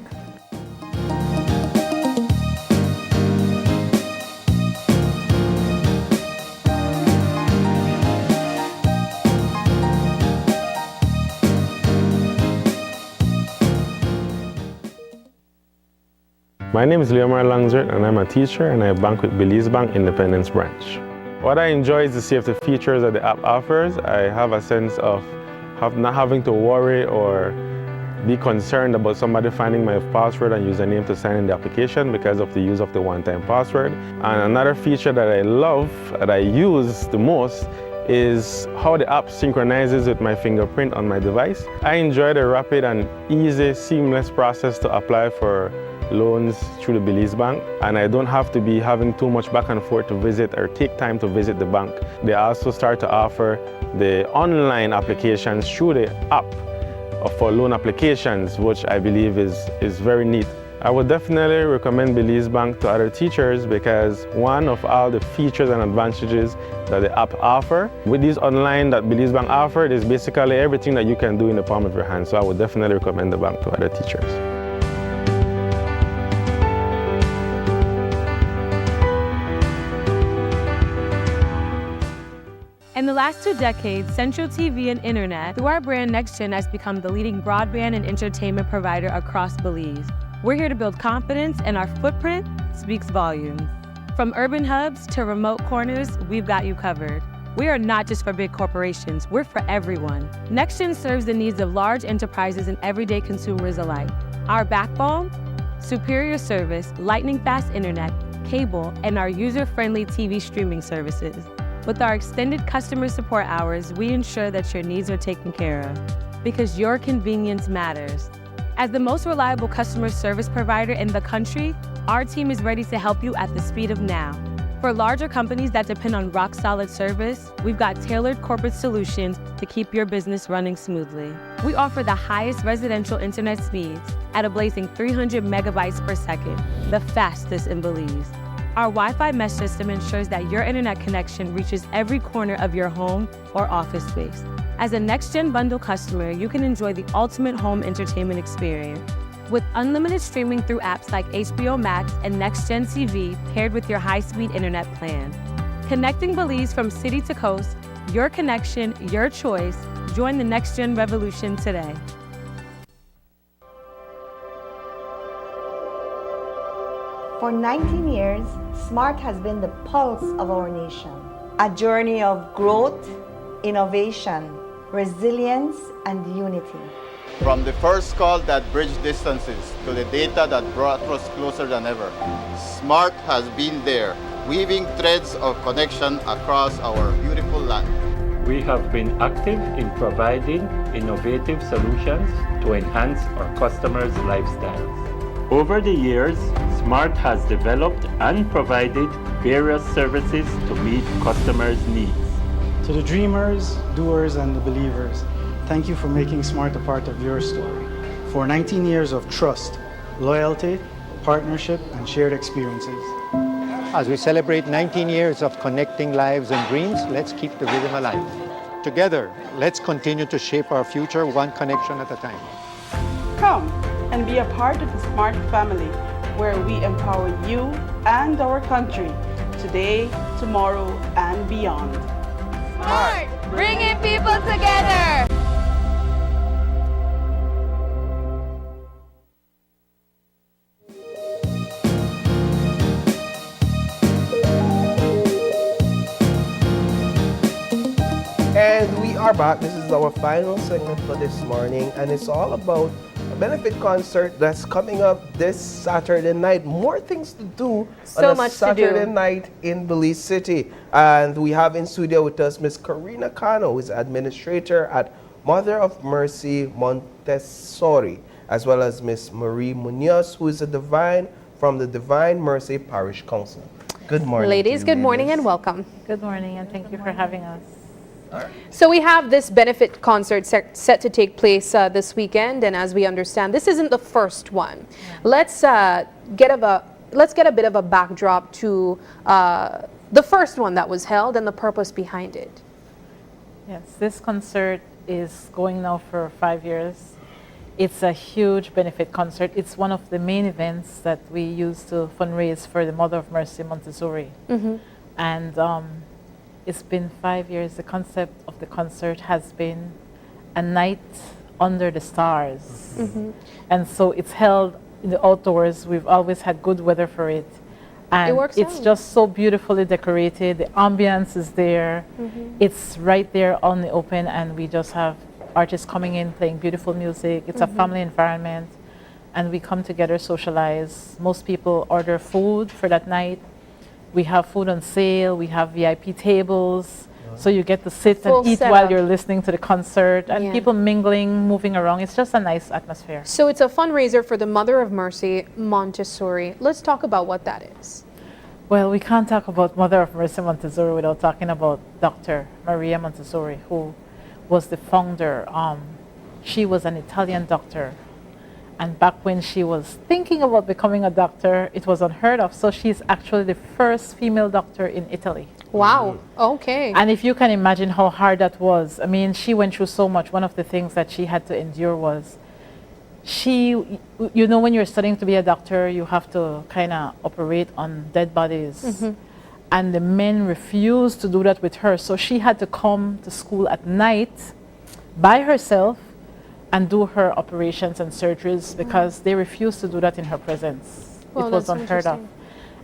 My name is Leomar Langsert, and I'm a teacher, and I bank with Belize Bank Independence Branch. What I enjoy is the safety features that the app offers. I have a sense of not having to worry or be concerned about somebody finding my password and username to sign in the application because of the use of the one-time password. And another feature that I love, that I use the most, is how the app synchronizes with my fingerprint on my device. I enjoy the rapid and easy, seamless process to apply for loans through the Belize Bank, and I don't have to be having too much back and forth to visit or take time to visit the bank. They also start to offer the online applications through the app for loan applications, which I believe is very neat. I would definitely recommend Belize Bank to other teachers because one of all the features and advantages that the app offer with these online that Belize Bank offered is basically everything that you can do in the palm of your hand. So I would definitely recommend the bank to other teachers. In the last 2 decades, Central TV and Internet, through our brand NextGen, has become the leading broadband and entertainment provider across Belize. We're here to build confidence, and our footprint speaks volumes. From urban hubs to remote corners, we've got you covered. We are not just for big corporations, we're for everyone. NextGen serves the needs of large enterprises and everyday consumers alike. Our backbone? Superior service, lightning-fast internet, cable, and our user-friendly TV streaming services. With our extended customer support hours, we ensure that your needs are taken care of, because your convenience matters. As the most reliable customer service provider in the country, our team is ready to help you at the speed of now. For larger companies that depend on rock-solid service, we've got tailored corporate solutions to keep your business running smoothly. We offer the highest residential internet speeds at a blazing 300 megabytes per second, the fastest in Belize. Our Wi-Fi mesh system ensures that your internet connection reaches every corner of your home or office space. As a next-gen bundle customer, you can enjoy the ultimate home entertainment experience. With unlimited streaming through apps like HBO Max and NextGen TV paired with your high-speed internet plan. Connecting Belize from city to coast, your connection, your choice. Join the NextGen revolution today. For 19 years, SMART has been the pulse of our nation. A journey of growth, innovation, resilience, and unity. From the first call that bridged distances to the data that brought us closer than ever, SMART has been there, weaving threads of connection across our beautiful land. We have been active in providing innovative solutions to enhance our customers' lifestyles. Over the years, SMART has developed and provided various services to meet customers' needs. To the dreamers, doers, and the believers, thank you for making SMART a part of your story. For 19 years of trust, loyalty, partnership, and shared experiences. As we celebrate 19 years of connecting lives and dreams, let's keep the rhythm alive. Together, let's continue to shape our future one connection at a time. Come and be a part of the SMART family, where we empower you and our country today, tomorrow, and beyond. SMART, bringing people together. And we are back. This is our final segment for this morning, and it's all about a benefit concert that's coming up this Saturday night. More things to do So on a much to Saturday do. night in Belize City. And we have in studio with us Miss Karina Cano, who is administrator at Mother of Mercy Montessori, as well as Miss Marie Munoz, who is from the Divine Mercy Parish Council. Good morning. Ladies, good morning and welcome. Good morning, and thank you for having us. So we have this benefit concert set to take place this weekend, and as we understand, this isn't the first one. Let's get a bit of a backdrop to the first one that was held and the purpose behind it. Yes, this concert is going now for 5 years. It's a huge benefit concert. It's one of the main events that we use to fundraise for the Mother of Mercy Montessori. And it's been 5 years. The concept of the concert has been a night under the stars. And so it's held in the outdoors. We've always had good weather for it. And it's just so beautifully decorated. The ambience is there. It's right there on the open, and we just have artists coming in, playing beautiful music. It's a family environment, and we come together, socialize. Most people order food for that night. We have food on sale. We have VIP tables. So you get to sit and eat while you're listening to the concert, and people mingling, moving around. It's just a nice atmosphere. So it's a fundraiser for the Mother of Mercy Montessori. Let's talk about what that is. Well, we can't talk about Mother of Mercy Montessori without talking about Dr. Maria Montessori, who was the founder. She was an Italian doctor. And back when she was thinking about becoming a doctor, it was unheard of. So she's actually the first female doctor in Italy. Wow. Okay. And if you can imagine how hard that was, I mean, she went through so much. One of the things that she had to endure was you know, when you're studying to be a doctor, you have to kind of operate on dead bodies. And the men refused to do that with her. So she had to come to school at night by herself and do her operations and surgeries because they refused to do that in her presence. Well, it was that's unheard of. interesting.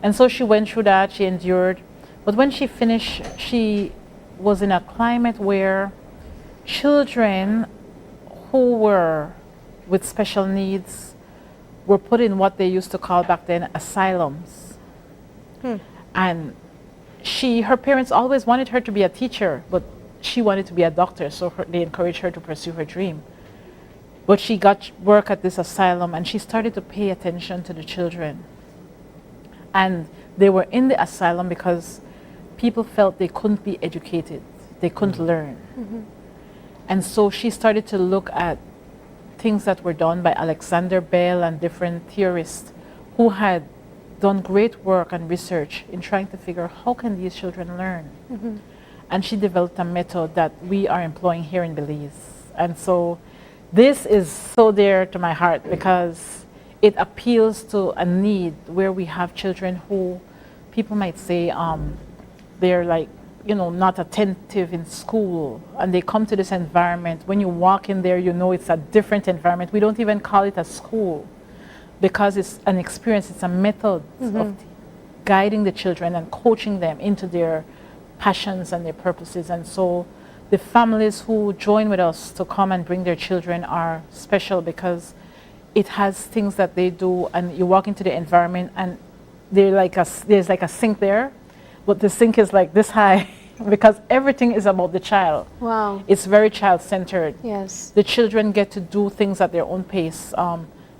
And so she went through that, she endured. But when she finished, she was in a climate where children who were with special needs were put in what they used to call back then asylums. And her parents always wanted her to be a teacher, but she wanted to be a doctor, so they encouraged her to pursue her dream. But she got work at this asylum, and she started to pay attention to the children. And they were in the asylum because people felt they couldn't be educated, they couldn't learn. And so she started to look at things that were done by Alexander Bell and different theorists who had done great work and research in trying to figure out how can these children learn. And she developed a method that we are employing here in Belize. And so this is so dear to my heart because it appeals to a need where we have children who people might say they're like, you know, not attentive in school, and they come to this environment. When you walk in there, you know it's a different environment. We don't even call it a school because it's an experience, it's a method of guiding the children and coaching them into their passions and their purposes. And so the families who join with us to come and bring their children are special because it has things that they do, and you walk into the environment and there's like a sink there, but the sink is like this high because everything is about the child. Wow. It's very child-centered. Yes. The children get to do things at their own pace.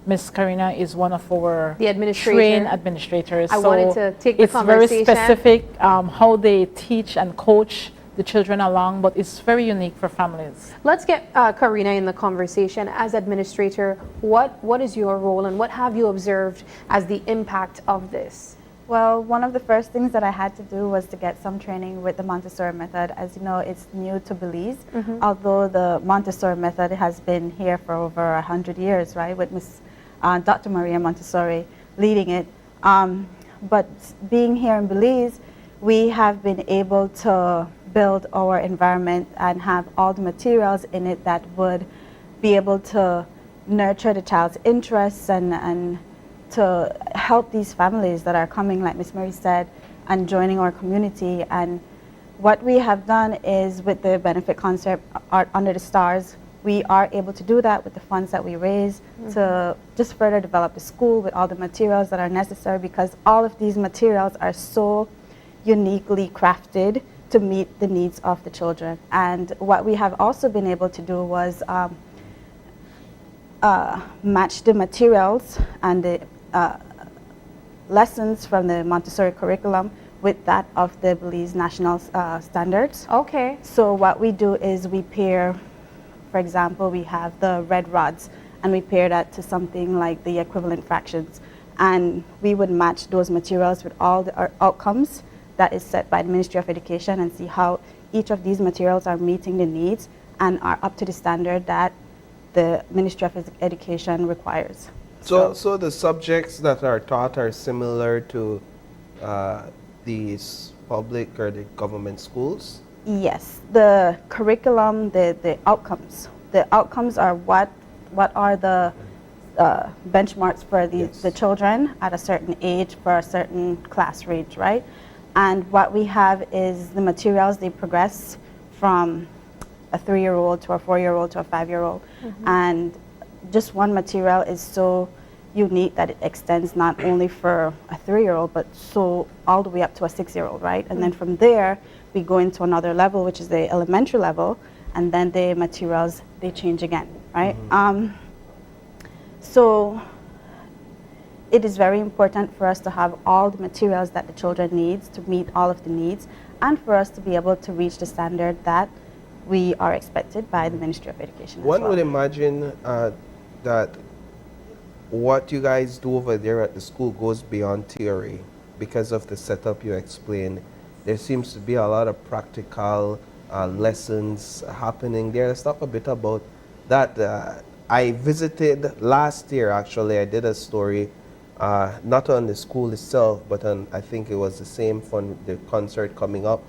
Miss Karina is one of our trained administrators. I wanted to take the it's conversation. Very specific how they teach and coach the children along, but it's very unique for families. Let's get Karina in the conversation. As administrator, what is your role and what have you observed as the impact of this? Well, one of the first things that I had to do was to get some training with the Montessori method. As you know, it's new to Belize, although the Montessori method has been here for over 100 years, right, with Dr. Maria Montessori leading it. But being here in Belize, we have been able to build our environment and have all the materials in it that would be able to nurture the child's interests and to help these families that are coming, like Ms. Marie said, and joining our community. And what we have done is with the benefit concept Art Under the Stars, we are able to do that with the funds that we raise to just further develop the school with all the materials that are necessary, because all of these materials are so uniquely crafted to meet the needs of the children. And what we have also been able to do was match the materials and the lessons from the Montessori curriculum with that of the Belize national standards. Okay. So what we do is we pair, for example, we have the red rods, and we pair that to something like the equivalent fractions. And we would match those materials with all the outcomes that is set by the Ministry of Education and see how each of these materials are meeting the needs and are up to the standard that the Ministry of Education requires. So the subjects that are taught are similar to these public or the government schools? Yes, the curriculum, the outcomes. The outcomes are what are the benchmarks for the children at a certain age for a certain class range, right? And what we have is the materials, they progress from a 3-year-old to a 4-year-old to a 5-year-old. And just one material is so unique that it extends not only for a 3-year-old, but so all the way up to a 6-year-old, right? And then from there, we go into another level, which is the elementary level, and then the materials, they change again, right? So it is very important for us to have all the materials that the children needs to meet all of the needs, and for us to be able to reach the standard that we are expected by the Ministry of Education. One would imagine that what you guys do over there at the school goes beyond theory. Because of the setup you explained, there seems to be a lot of practical lessons happening there. Let's talk a bit about that. I visited last year, actually. I did a story, not on the school itself, but on, I think it was the same fun, the concert coming up.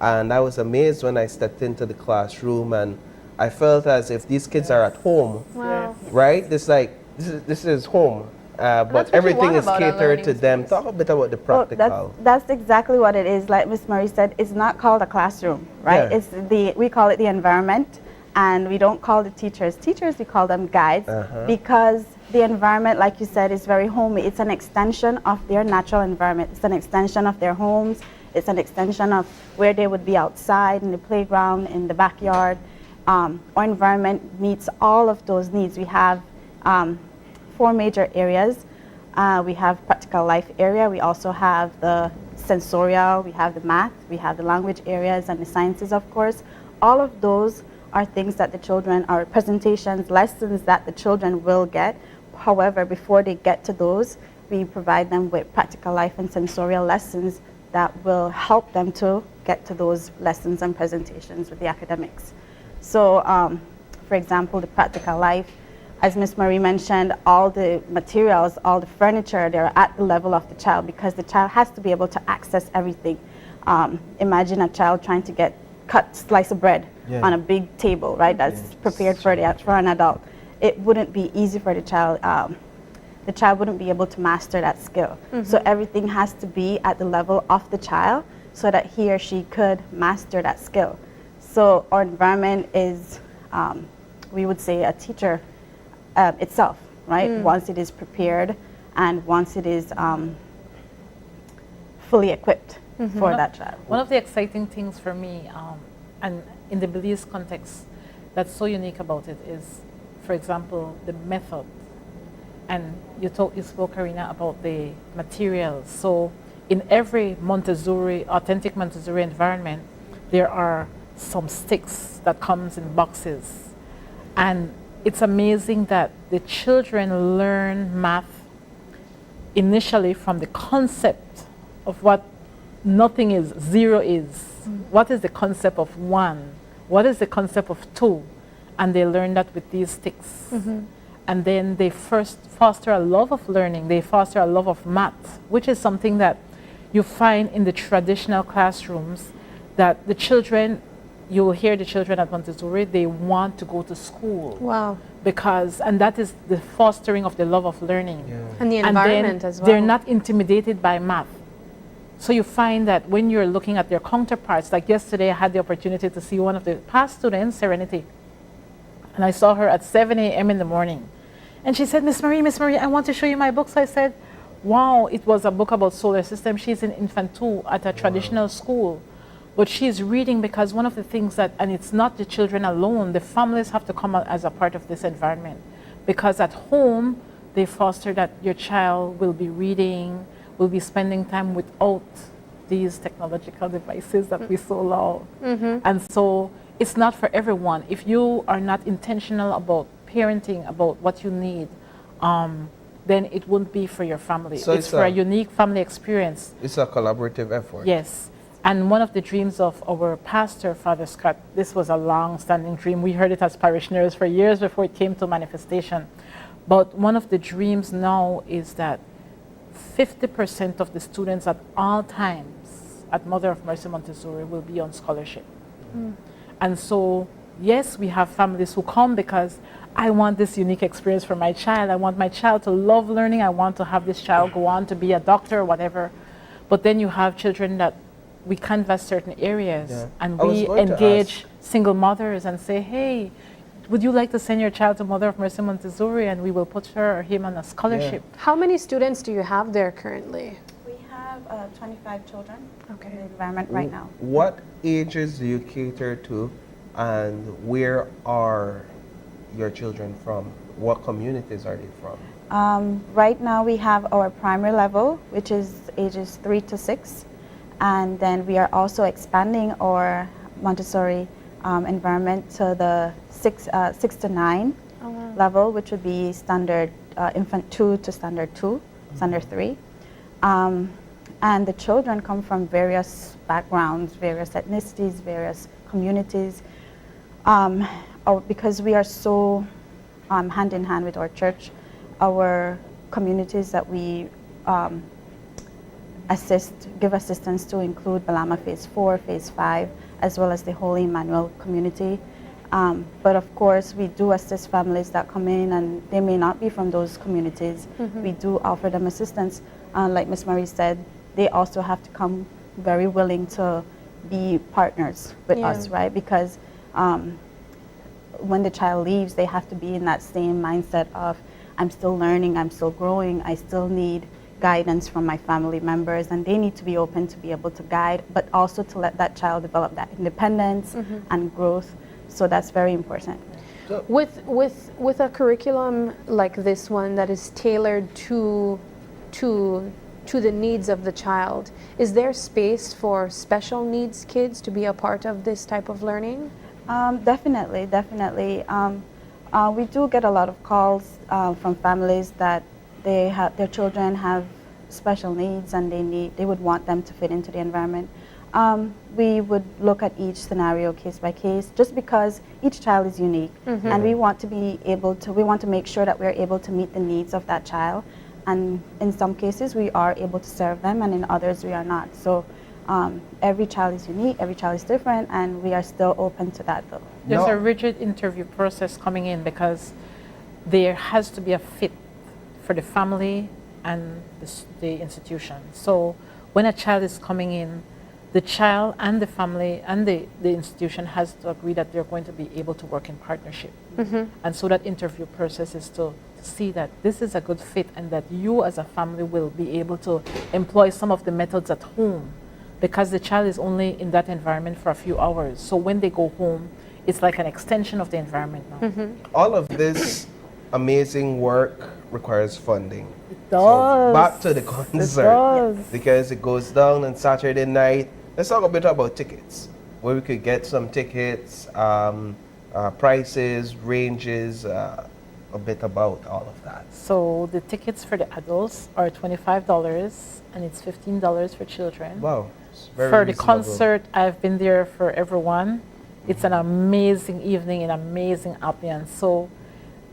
And I was amazed when I stepped into the classroom, and I felt as if these kids are at home, right? This is home, but everything is catered to them. Talk a bit about the practical. Well, that's exactly what it is. Like Ms. Marie said, it's not called a classroom, right? Yeah. We call it the environment, And we don't call the teachers teachers, we call them guides, because the environment, like you said, is very homey. It's an extension of their natural environment. It's an extension of their homes. It's an extension of where they would be outside, in the playground, in the backyard. Our environment meets all of those needs. We have 4 major areas. We have practical life area. We also have the sensorial, we have the math, we have the language areas, and the sciences, of course. All of those are things that the children, are presentations, lessons that the children will get. However, before they get to those, we provide them with practical life and sensorial lessons that will help them to get to those lessons and presentations with the academics. So, for example, the practical life, as Ms. Marie mentioned, all the materials, all the furniture, they're at the level of the child, because the child has to be able to access everything. Imagine a child trying to cut slice of bread on a big table, right? That's prepared for an adult. It wouldn't be easy for the child. The child wouldn't be able to master that skill. So everything has to be at the level of the child so that he or she could master that skill. So our environment is, we would say, a teacher itself, right? Once it is prepared and once it is fully equipped for that child. One of the exciting things for me, and in the Belize context, that's so unique about it is, for example, the method. And you spoke, Karina, about the materials. So in every Montessori, authentic Montessori environment, there are some sticks that comes in boxes. And it's amazing that the children learn math initially from the concept of what nothing is, 0 is. What is the concept of 1? What is the concept of 2? And they learn that with these sticks. And then they first foster a love of learning. They foster a love of math, which is something that you find in the traditional classrooms, that the children, you will hear the children at Montessori, they want to go to school. Wow. And that is the fostering of the love of learning. And the environment as well. They're not intimidated by math. So you find that when you're looking at their counterparts, like yesterday I had the opportunity to see one of the past students, Serenity, and I saw her at 7 a.m. in the morning. And she said, Miss Marie, I want to show you my books. I said, wow, it was a book about solar system. She's in infant 2 at a traditional school. But she's reading because one of the things that, and it's not the children alone, the families have to come out as a part of this environment. Because at home, they foster that your child will be reading, will be spending time without these technological devices that we so love. And so it's not for everyone. If you are not intentional about parenting, about what you need, then it won't be for your family. So it's for a unique family experience. It's a collaborative effort. Yes. And one of the dreams of our pastor, Father Scott, this was a long-standing dream. We heard it as parishioners for years before it came to manifestation. But one of the dreams now is that 50% of the students at all times at Mother of Mercy Montessori will be on scholarship. And so, yes, we have families who come because I want this unique experience for my child. I want my child to love learning. I want to have this child go on to be a doctor or whatever. But then you have children that we canvass certain areas and we engage single mothers and say, hey, would you like to send your child to Mother of Mercy Montessori, and we will put her or him on a scholarship. How many students do you have there currently? We have 25 children in the environment right now. What ages do you cater to, and where are your children from? What communities are they from? Right now we have our primary level, which is ages 3 to 6. And then we are also expanding our Montessori environment to the 6 to 9 level, which would be standard infant 2 to standard 2, standard 3. And the children come from various backgrounds, various ethnicities, various communities. Because we are so hand in hand with our church, our communities that we give assistance to include Balama Phase 4, Phase 5, as well as the Holy Emmanuel community. But of course, we do assist families that come in and they may not be from those communities. We do offer them assistance. Like Ms. Marie said, they also have to come very willing to be partners with us, right? Because when the child leaves, they have to be in that same mindset of, I'm still learning, I'm still growing, I still need guidance from my family members, and they need to be open to be able to guide, but also to let that child develop that independence and growth. So that's very important. With a curriculum like this one that is tailored to the needs of the child, is there space for special needs kids to be a part of this type of learning? Definitely. We do get a lot of calls from families that their children have special needs and they would want them to fit into the environment. We would look at each scenario case by case, just because each child is unique, and we want to make sure that we're able to meet the needs of that child. And in some cases, we are able to serve them, and in others, we are not. So every child is unique, every child is different, and we are still open to that, though. There's a rigid interview process coming in because there has to be a fit for the family and the institution. So when a child is coming in, the child and the family and the institution has to agree that they're going to be able to work in partnership. And so that interview process is to see that this is a good fit and that you as a family will be able to employ some of the methods at home, because the child is only in that environment for a few hours. So when they go home, it's like an extension of the environment now. All of this amazing work requires funding. It does. So back to the concert, It does. because it goes down on Saturday night. Let's talk a bit about tickets, where we could get some tickets, prices, ranges, a bit about all of that. So the tickets for the adults are $25 and it's $15 for children. Wow. It's very for the reasonable. concert, I've been there for everyone. It's an amazing evening, an amazing ambience. So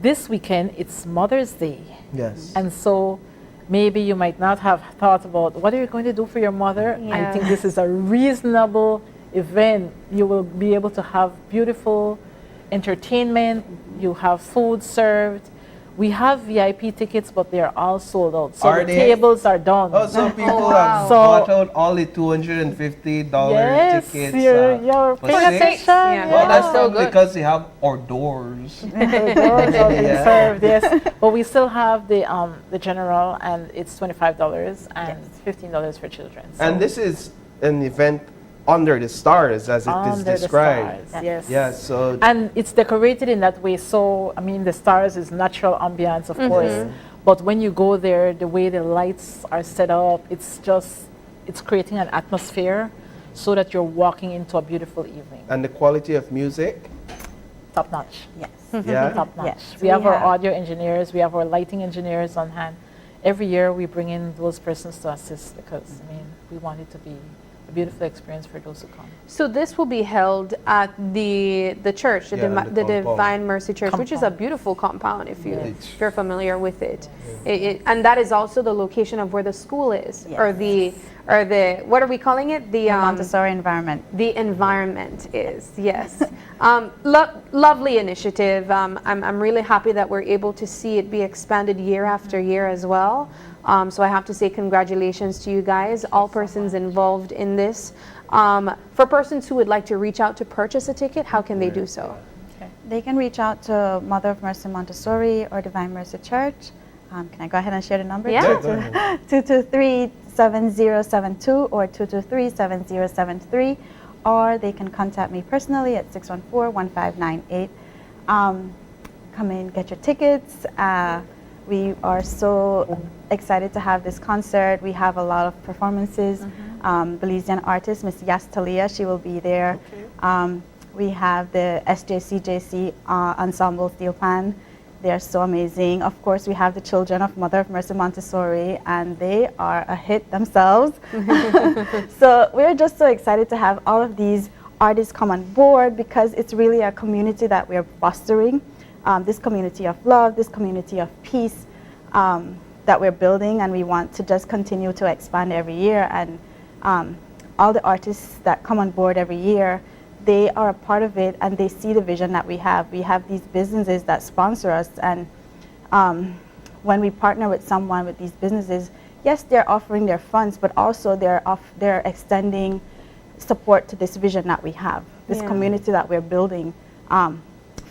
this weekend, it's Mother's Day. Yes. And so maybe you might not have thought about what are you going to do for your mother. I think this is a reasonable event. You will be able to have beautiful entertainment. You have food served. We have VIP tickets, but they are all sold out. So the tables are done. Oh, so people have bought out all the $250 tickets. You're for paying six? attention. Well, that's probably because they have hors d'oeuvres. Doors are being served, yes. But we still have the general, and it's $25 and $15 for children. So And this is an event under the stars, as it is described. Yes. Yes. So and it's decorated in that way. So I mean, the stars is natural ambience, of course. But when you go there, the way the lights are set up, it's creating an atmosphere, so that you're walking into a beautiful evening. And the quality of music, top notch. Yes. Yeah. Top notch. Yes, We have we our have. audio engineers. We have our lighting engineers on hand. Every year we bring in those persons to assist, because I mean, we want it to be a beautiful experience for those who come. So this will be held at the church, the compound. Divine Mercy Church, which is a beautiful compound if you're familiar with it. And that is also the location of where the school is, or the what are we calling it? The Montessori environment. The environment is, yes. Lovely initiative. I'm really happy that we're able to see it be expanded year after year as well. So I have to say congratulations to you guys, all persons involved in this. For persons who would like to reach out to purchase a ticket, how can they do so? They can reach out to Mother of Mercy Montessori or Divine Mercy Church. Can I go ahead and share the number? Yeah. 223-7072 or 223-7073, or they can contact me personally at 614-1598. Come in, get your tickets. We are so excited to have this concert. We have a lot of performances. Belizean artist, Miss Yas Talia, she will be there. We have the SJCJC Ensemble Steel Pan. They are so amazing. Of course, we have the children of Mother of Mercy Montessori, and they are a hit themselves. So we're just so excited to have all of these artists come on board, because it's really a community that we're fostering. This community of love, this community of peace that we're building, and we want to just continue to expand every year. And all the artists that come on board every year, they are a part of it, and they see the vision that we have. We have these businesses that sponsor us, and when we partner with someone with these businesses, yes, they're offering their funds, but also they're extending support to this vision that we have, this community that we're building.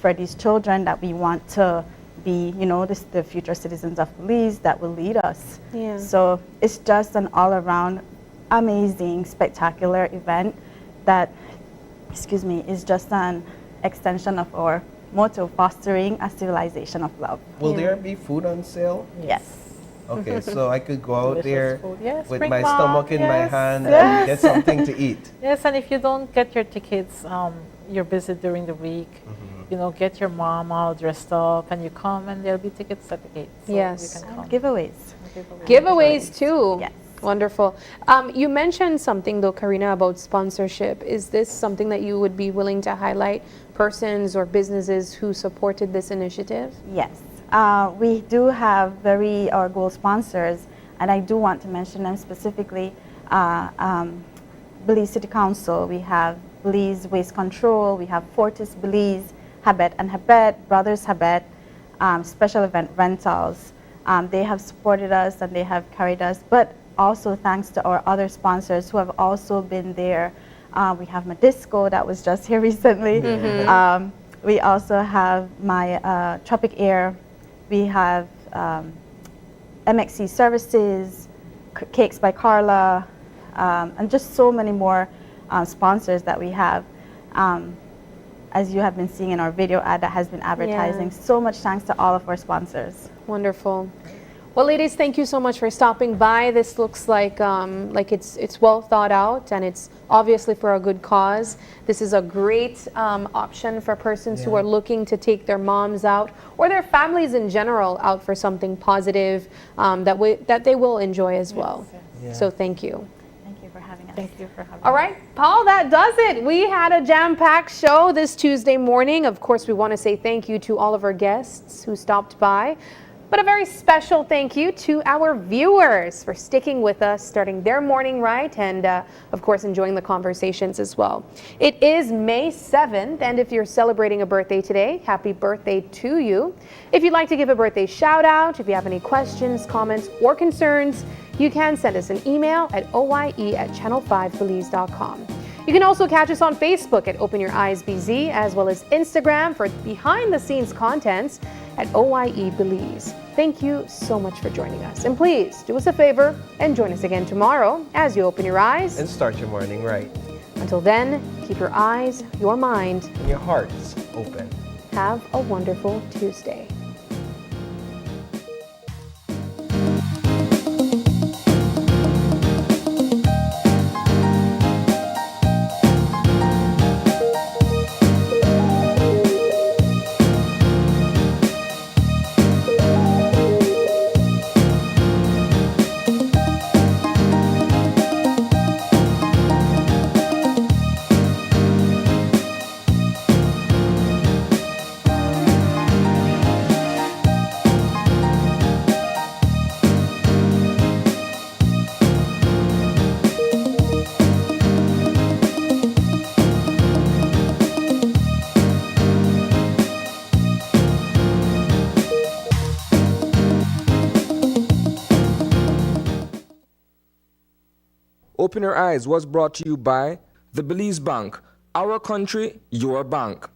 for these children that we want to be, the future citizens of Belize that will lead us. Yeah. So it's just an all-around amazing, spectacular event that, is just an extension of our motto, fostering a civilization of love. Will there be food on sale? Yes. Okay, so I could go out there Yes, with bring my mom, stomach in my yes. hand Yes. and get something to eat. Yes, and if you don't get your tickets, you're busy during the week, get your mom all dressed up and you come and there'll be tickets at the gate. So Yes. you can come. Giveaways. Giveaways too. Yes. Wonderful. You mentioned something though, Karina, about sponsorship. Is this something that you would be willing to highlight, persons or businesses who supported this initiative? Yes. We do have our goal sponsors, and I do want to mention them specifically. Belize City Council, we have Belize Waste Control, we have Fortis Belize, Habet and Habet, Brothers Habet, Special Event Rentals. They have supported us and they have carried us, but also thanks to our other sponsors who have also been there. We have Madisco that was just here recently. We also have my Tropic Air. We have MXC Services, Cakes by Carla, and just so many more sponsors that we have. As you have been seeing in our video ad that has been advertising. Yeah. So much thanks to all of our sponsors. Wonderful. Well, ladies, thank you so much for stopping by. This looks like it's well thought out, and it's obviously for a good cause. This is a great option for persons who are looking to take their moms out or their families in general out for something positive that they will enjoy as well. Yeah. So thank you. Thank you for having us. Thank you for having All right, Paul, that does it. We had a jam-packed show this Tuesday morning. Of course, we want to say thank you to all of our guests who stopped by. But a very special thank you to our viewers for sticking with us, starting their morning right, and of course enjoying the conversations as well. It is May 7th, and if you're celebrating a birthday today, happy birthday to you. If you'd like to give a birthday shout out, if you have any questions, comments, or concerns, you can send us an email at oye@channel5belize.com. You can also catch us on Facebook at Open Your Eyes BZ, as well as Instagram for behind-the-scenes contents at OYE Belize. Thank you so much for joining us. And please do us a favor and join us again tomorrow as you open your eyes. And start your morning right. Until then, keep your eyes, your mind, and your hearts open. Have a wonderful Tuesday. Open Your Eyes was brought to you by the Belize Bank, our country, your bank.